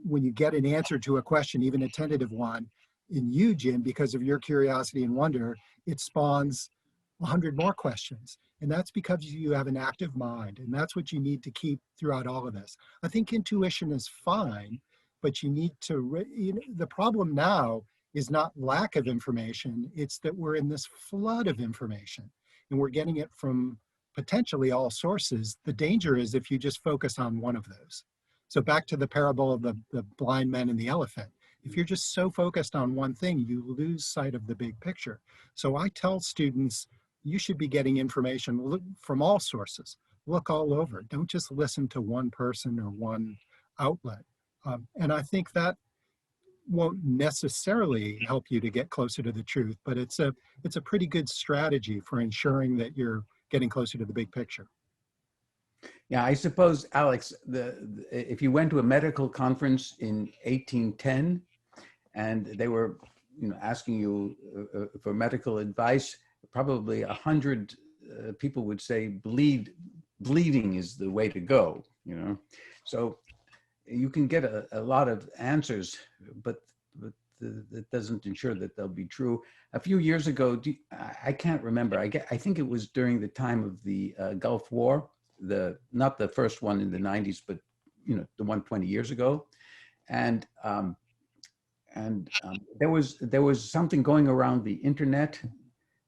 When you get an answer to a question, even a tentative one, in you, Jim, because of your curiosity and wonder, it spawns 100 more questions. And that's because you have an active mind. And that's what you need to keep throughout all of this. I think intuition is fine, but you need to, the problem now is not lack of information, it's that we're in this flood of information and we're getting it from potentially all sources. The danger is if you just focus on one of those. So back to the parable of the blind man and the elephant. If you're just so focused on one thing, you lose sight of the big picture. So I tell students, you should be getting information from all sources. Look all over. Don't just listen to one person or one outlet. And I think that won't necessarily help you to get closer to the truth, but it's a pretty good strategy for ensuring that you're getting closer to the big picture. Yeah, I suppose, Alex, if you went to a medical conference in 1810 and they were, asking you for medical advice, probably 100 people would say bleeding is the way to go. So you can get a lot of answers, but that doesn't ensure that they'll be true. A few years ago, I can't remember. I think it was during the time of the Gulf War, not the first one in the 90s, but the one 20 years ago, and there was something going around the internet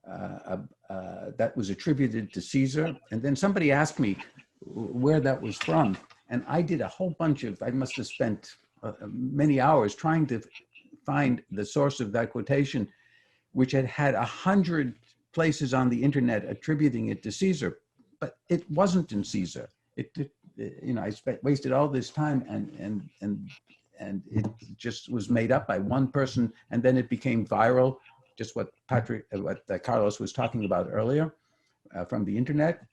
that was attributed to Caesar, and then somebody asked me where that was from, and I did a whole bunch of. I must have spent many hours trying to find the source of that quotation, which had 100 places on the internet attributing it to Caesar, but it wasn't in Caesar. I wasted all this time, and it just was made up by one person, and then it became viral. Just what Carlos was talking about earlier from the internet,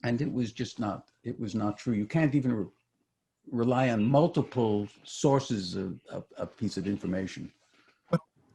and it was just not. It was not true. You can't even rely on multiple sources of a piece of information.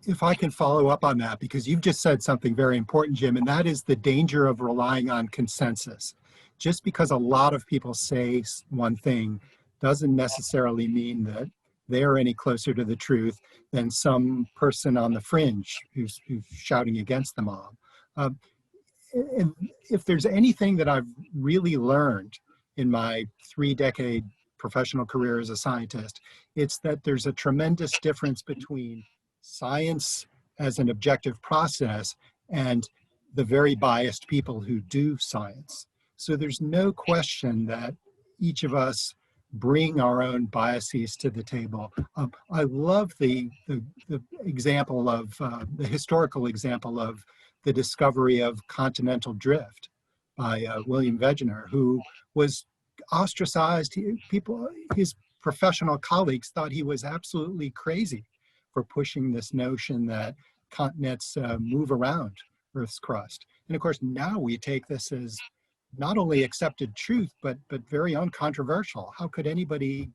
If I can follow up on that, because you've just said something very important, Jim, and that is the danger of relying on consensus. Just because a lot of people say one thing doesn't necessarily mean that they're any closer to the truth than some person on the fringe who's shouting against the mob. And if there's anything that I've really learned in my 3-decade professional career as a scientist, it's that there's a tremendous difference between science as an objective process and the very biased people who do science. So there's no question that each of us bring our own biases to the table. I love the example of, the historical example of the discovery of continental drift by William Wegener, who was ostracized. His professional colleagues thought he was absolutely crazy for pushing this notion that continents move around Earth's crust. And of course, now we take this as not only accepted truth, but very uncontroversial. How could anybody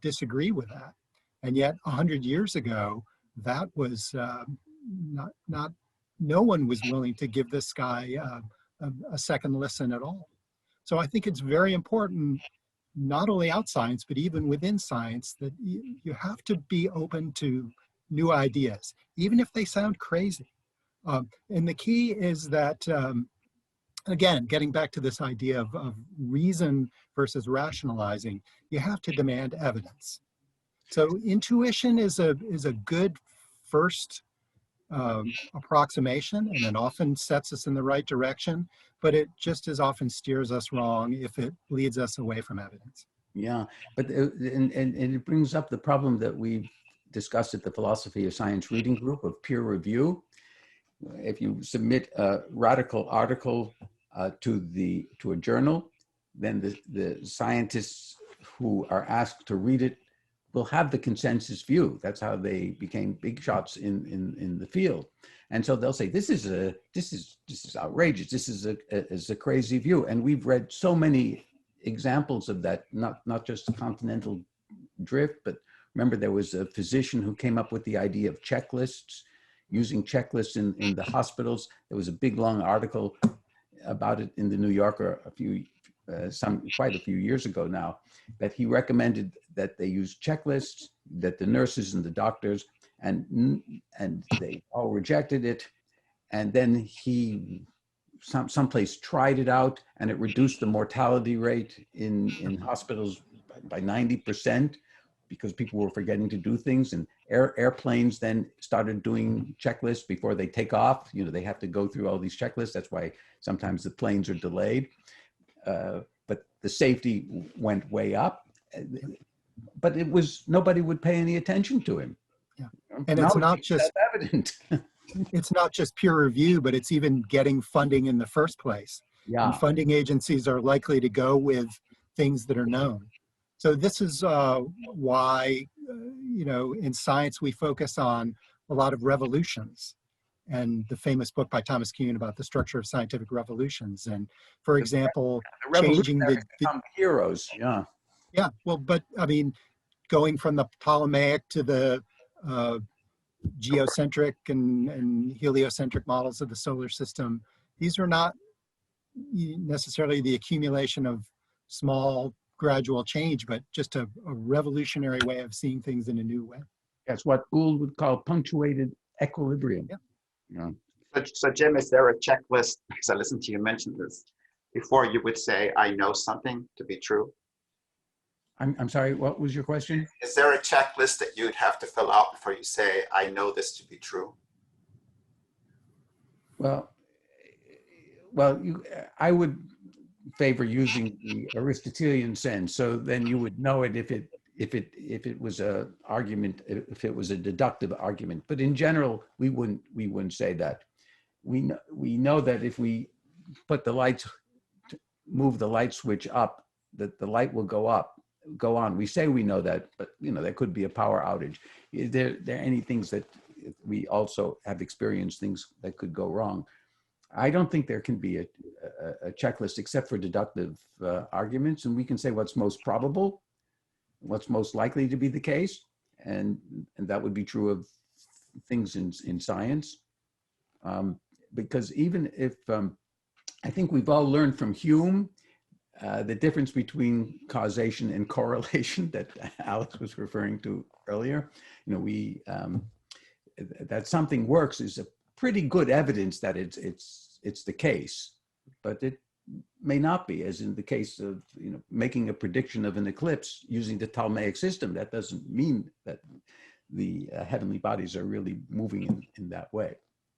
disagree with that? And yet 100 years ago, that was no one was willing to give this guy a second listen at all. So I think it's very important, not only out science, but even within science, that you have to be open to new ideas, even if they sound crazy. And the key is that, again, getting back to this idea of reason versus rationalizing, you have to demand evidence. So intuition is a good first approximation, and it often sets us in the right direction, but it just as often steers us wrong if it leads us away from evidence. Yeah, but and it brings up the problem that we've discussed at the Philosophy of Science Reading Group of peer review. If you submit a radical article to a journal, then the scientists who are asked to read it will have the consensus view. That's how they became big shots in the field. And so they'll say, this is outrageous. This is a crazy view. And we've read so many examples of that, not just continental drift, but remember there was a physician who came up with the idea of checklists, using checklists in the hospitals. There was a big long article about it in the New Yorker quite a few years ago now, that he recommended that they use checklists, that the nurses and the doctors, and they all rejected it. And then he someplace tried it out, and it reduced the mortality rate in hospitals by 90%, because people were forgetting to do things. And airplanes then started doing checklists before they take off. You know, they have to go through all these checklists. That's why sometimes the planes are delayed. But the safety went way up. But it was, nobody would pay any attention to him. Yeah. And now it's not just evident. it's not just peer review, but it's even getting funding in the first place. Yeah. And funding agencies are likely to go with things that are known. So this is why, you know, in science, we focus on a lot of revolutions, and the famous book by Thomas Kuhn about the structure of scientific revolutions. And for example, changing the heroes. Yeah. Yeah. Well, but I mean, going from the Ptolemaic to the geocentric and heliocentric models of the solar system, these are not necessarily the accumulation of small gradual change, but just a revolutionary way of seeing things in a new way. That's what Gould would call punctuated equilibrium. Yeah. Yeah. So Jim, is there a checklist, because I listened to you mention this, before you would say, I know something to be true? I'm sorry, what was your question? Is there a checklist that you'd have to fill out before you say, I know this to be true? Well, I would favor using the Aristotelian sense. So then you would know it if it was a argument, if it was a deductive argument. But in general, we wouldn't say that. We know that if we put the lights, move the light switch up, that the light will go on. We say we know that, but you know, there could be a power outage. There any things that we also have experienced, things that could go wrong. I don't think there can be a checklist except for deductive arguments, and we can say what's most probable, what's most likely to be the case, and that would be true of things in science. Because even if, I think we've all learned from Hume, the difference between causation and correlation that Alex was referring to earlier, you know, that something works is a pretty good evidence that it's the case, but it may not be, as in the case of, you know, making a prediction of an eclipse using the Ptolemaic system. That doesn't mean that the heavenly bodies are really moving in that way.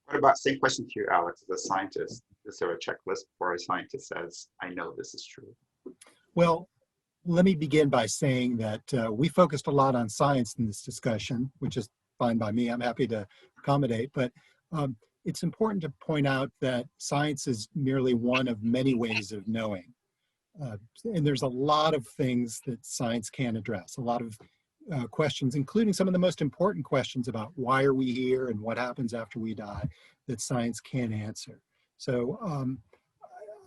What about, same question to you, Alex, as a scientist? Is there a checklist before a scientist says, I know this is true? Well, let me begin by saying that we focused a lot on science in this discussion, which is fine by me. I'm happy to accommodate, but it's important to point out that science is merely one of many ways of knowing. And there's a lot of things that science can address, a lot of questions, including some of the most important questions about why are we here and what happens after we die, that science can answer. So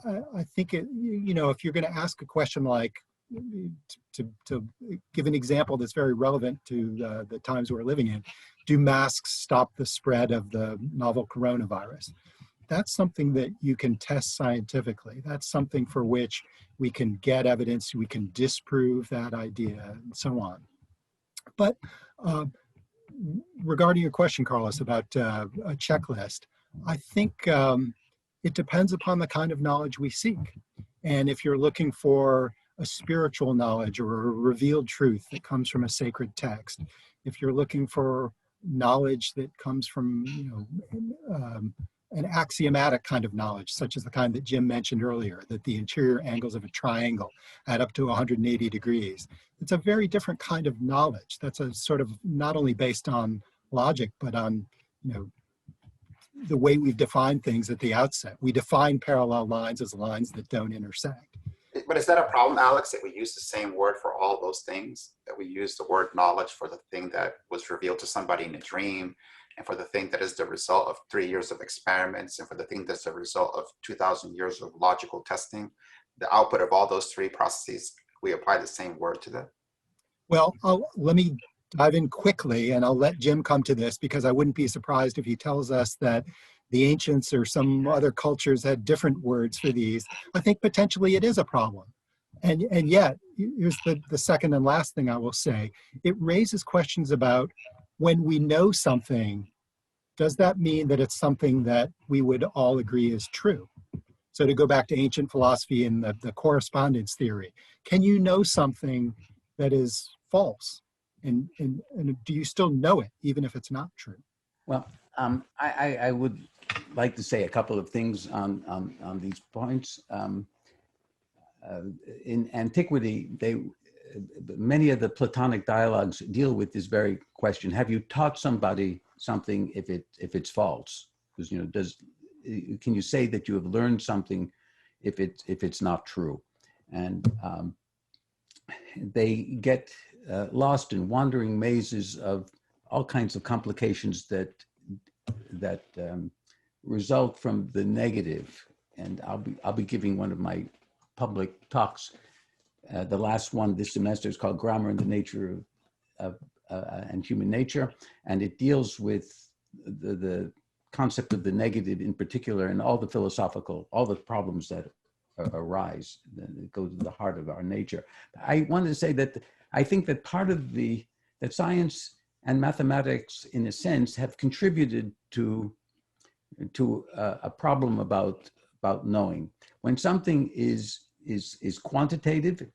I think, you know, if you're going to ask a question like, to give an example that's very relevant to the times we're living in, do masks stop the spread of the novel coronavirus? That's something that you can test scientifically. That's something for which we can get evidence, we can disprove that idea, and so on. But regarding your question, Carlos, about a checklist, I think it depends upon the kind of knowledge we seek. And if you're looking for a spiritual knowledge or a revealed truth that comes from a sacred text, if you're looking for knowledge that comes from, you know, an axiomatic kind of knowledge, such as the kind that Jim mentioned earlier, that the interior angles of a triangle add up to 180 degrees. It's a very different kind of knowledge. That's a sort of not only based on logic, but on, you know, the way we've defined things at the outset. We define parallel lines as lines that don't intersect. But is that a problem, Alex, that we use the same word for all those things? That we use the word knowledge for the thing that was revealed to somebody in a dream, and for the thing that is the result of 3 years of experiments, and for the thing that's the result of 2,000 years of logical testing? The output of all those three processes, we apply the same word to them? Well, let me dive in quickly, and I'll let Jim come to this, because I wouldn't be surprised if he tells us that the ancients or some other cultures had different words for these. I think potentially it is a problem. And yet, here's the second and last thing I will say. It raises questions about, when we know something, does that mean that it's something that we would all agree is true? So to go back to ancient philosophy and the correspondence theory, can you know something that is false? And do you still know it, even if it's not true? Well, I would like to say a couple of things on these points. In antiquity, many of the Platonic dialogues deal with this very question: have you taught somebody something if it's false? Because can you say that you have learned something if it's not true? And they get lost in wandering mazes of all kinds of complications that result from the negative. And I'll be giving one of my public talks. The last one this semester is called "Grammar and the Nature of and Human Nature," and it deals with the concept of the negative in particular, and all the problems that arise that go to the heart of our nature. I wanted to say that I think that part of that science and mathematics, in a sense, have contributed to a problem about knowing. When something is quantitative,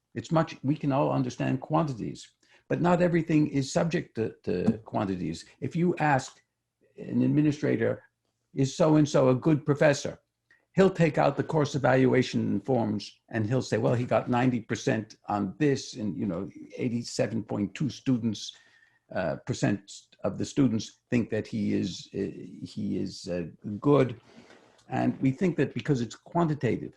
we can all understand quantities, but not everything is subject to quantities. If you ask an administrator, is so-and-so a good professor? He'll take out the course evaluation forms and he'll say, well, he got 90% on this, and 87.2 students percent of the students think that he is good. And we think that because it's quantitative,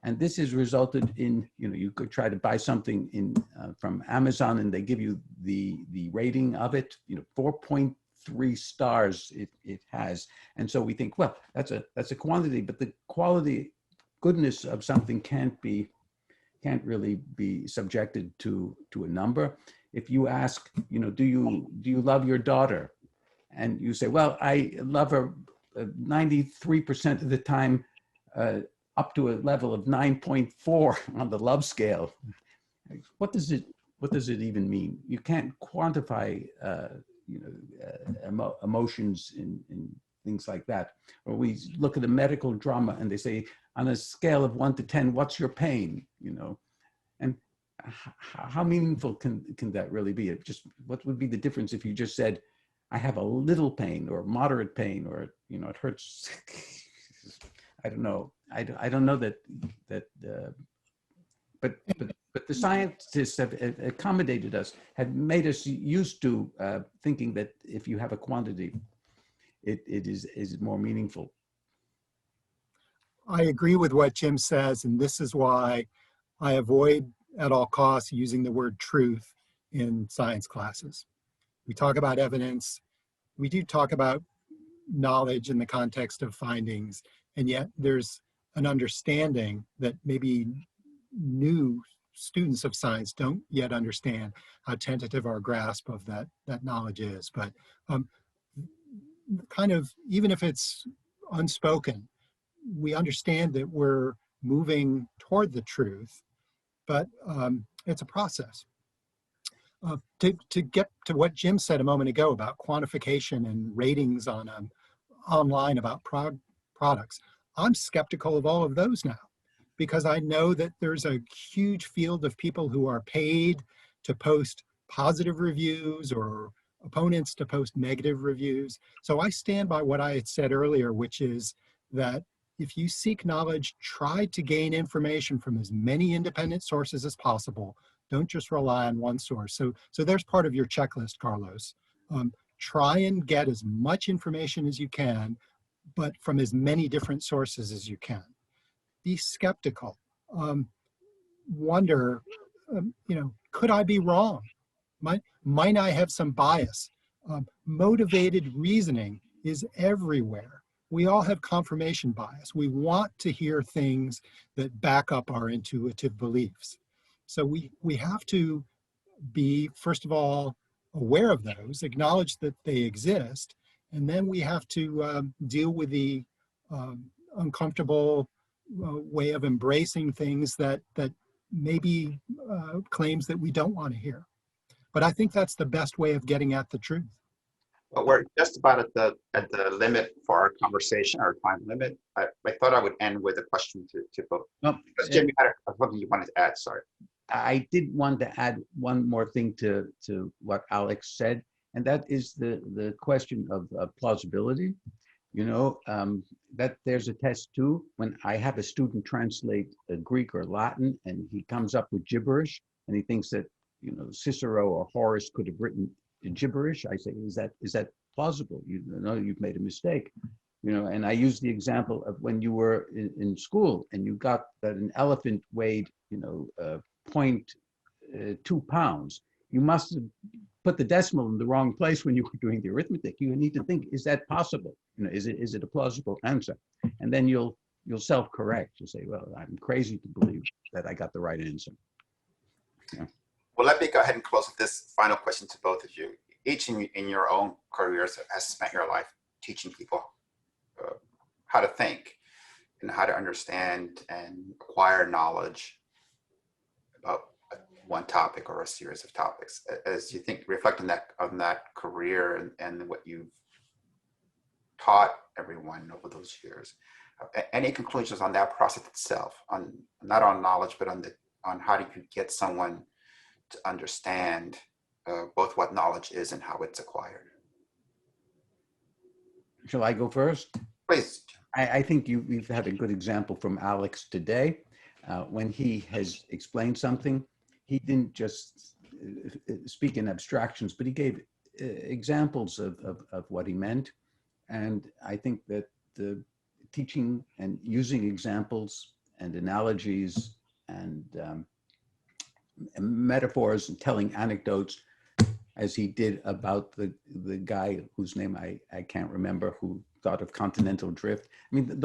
and this has resulted in, you could try to buy something from Amazon and they give you the rating of it, 4.3 stars it has. And so we think, well, that's a quantity, but the goodness of something can't really be subjected to a number. If you ask, do you love your daughter? And you say, well, I love her 93% of the time, up to a level of 9.4 on the love scale. What does it even mean? You can't quantify emotions in things like that. Or we look at a medical drama and they say, on a scale of 1 to 10, what's your pain? And how meaningful can that really be? What would be the difference if you just said, I have a little pain or moderate pain, or it hurts. I don't know. I don't know that but the scientists have accommodated us, have made us used to thinking that if you have a quantity, it is more meaningful. I agree with what Jim says, and this is why I avoid at all costs using the word truth in science classes. We talk about evidence. We do talk about knowledge in the context of findings, and yet there's an understanding that maybe new students of science don't yet understand how tentative our grasp of that knowledge is. But kind of, even if it's unspoken, we understand that we're moving toward the truth, but it's a process. To get to what Jim said a moment ago about quantification and ratings on online about products, I'm skeptical of all of those now, because I know that there's a huge field of people who are paid to post positive reviews or opponents to post negative reviews. So I stand by what I had said earlier, which is that if you seek knowledge, try to gain information from as many independent sources as possible. Don't just rely on one source. So there's part of your checklist, Carlos. Try and get as much information as you can, but from as many different sources as you can. Be skeptical. Wonder, could I be wrong? Might I have some bias? Motivated reasoning is everywhere. We all have confirmation bias. We want to hear things that back up our intuitive beliefs. So we have to be, first of all, aware of those, acknowledge that they exist, and then we have to deal with the uncomfortable way of embracing things that maybe claims that we don't want to hear. But I think that's the best way of getting at the truth. Well, we're just about at the limit for our conversation, our time limit. I thought I would end with a question to both. No, because Jim, you had something you wanted to add. Sorry. I did want to add one more thing to what Alex said, and that is the question of plausibility. You know, that there's a test too. When I have a student translate Greek or Latin and he comes up with gibberish and he thinks that, you know, Cicero or Horace could have written gibberish, I say, is that plausible? You know, you've made a mistake. You know, and I use the example of when you were in school and you got that an elephant weighed, you know, 0.2 pounds. You must have put the decimal in the wrong place when you were doing the arithmetic. You need to think, is that possible? You know, is it a plausible answer? And then you'll self-correct. You'll say, well, I'm crazy to believe that I got the right answer. Yeah. Well, let me go ahead and close with this final question to both of you. Each in your own careers has spent your life teaching people how to think and how to understand and acquire knowledge about one topic or a series of topics. As you think, reflect on that career and what you've taught everyone over those years, any conclusions on that process itself, on not on knowledge, but on how do you get someone to understand both what knowledge is and how it's acquired? Shall I go first? Please. I think we've had a good example from Alex today. When he has explained something, he didn't just speak in abstractions, but he gave examples of what he meant. And I think that the teaching and using examples and analogies and metaphors and telling anecdotes, as he did about the guy whose name I can't remember, who thought of continental drift. I mean,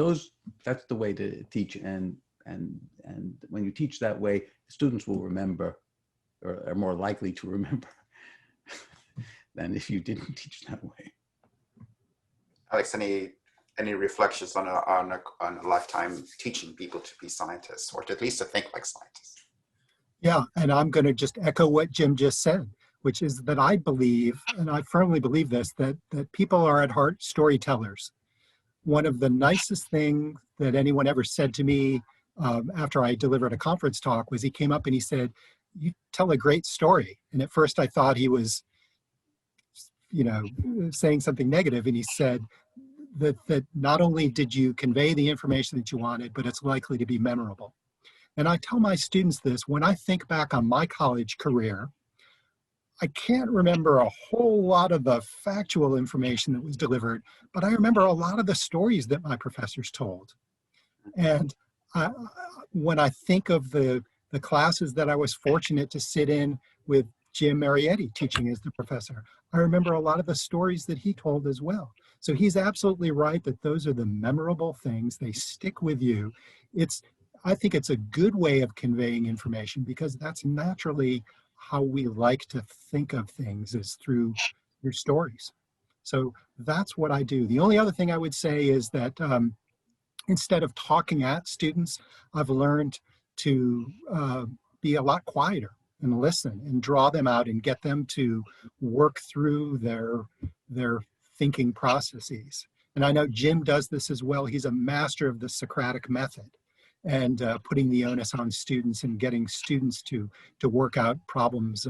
that's the way to teach. And when you teach that way, students will remember, or are more likely to remember than if you didn't teach that way. Alex, any reflections on a lifetime teaching people to be scientists, or at least to think like scientists? Yeah, and I'm going to just echo what Jim just said, which is that I believe, and I firmly believe this, that people are at heart storytellers. One of the nicest things that anyone ever said to me after I delivered a conference talk was he came up and he said, "You tell a great story." And at first I thought he was, you know, saying something negative, and he said that not only did you convey the information that you wanted, but it's likely to be memorable. And I tell my students this, when I think back on my college career, I can't remember a whole lot of the factual information that was delivered, but I remember a lot of the stories that my professors told. And when I think of the classes that I was fortunate to sit in with Jim Arieti teaching as the professor, I remember a lot of the stories that he told as well. So he's absolutely right that those are the memorable things. They stick with you. I think it's a good way of conveying information because that's naturally how we like to think of things, is through your stories. So that's what I do. The only other thing I would say is that instead of talking at students, I've learned to be a lot quieter and listen and draw them out and get them to work through their thinking processes. And I know Jim does this as well. He's a master of the Socratic method, and putting the onus on students and getting students to work out problems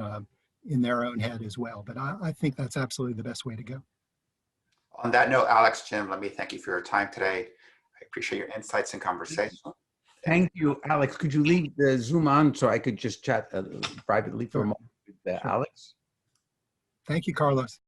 in their own head as well. But I think that's absolutely the best way to go. On that note, Alex, Jim, let me thank you for your time today. I appreciate your insights and conversation. Thank you, Alex. Could you leave the Zoom on so I could just chat privately for a moment with Alex? Thank you, Carlos.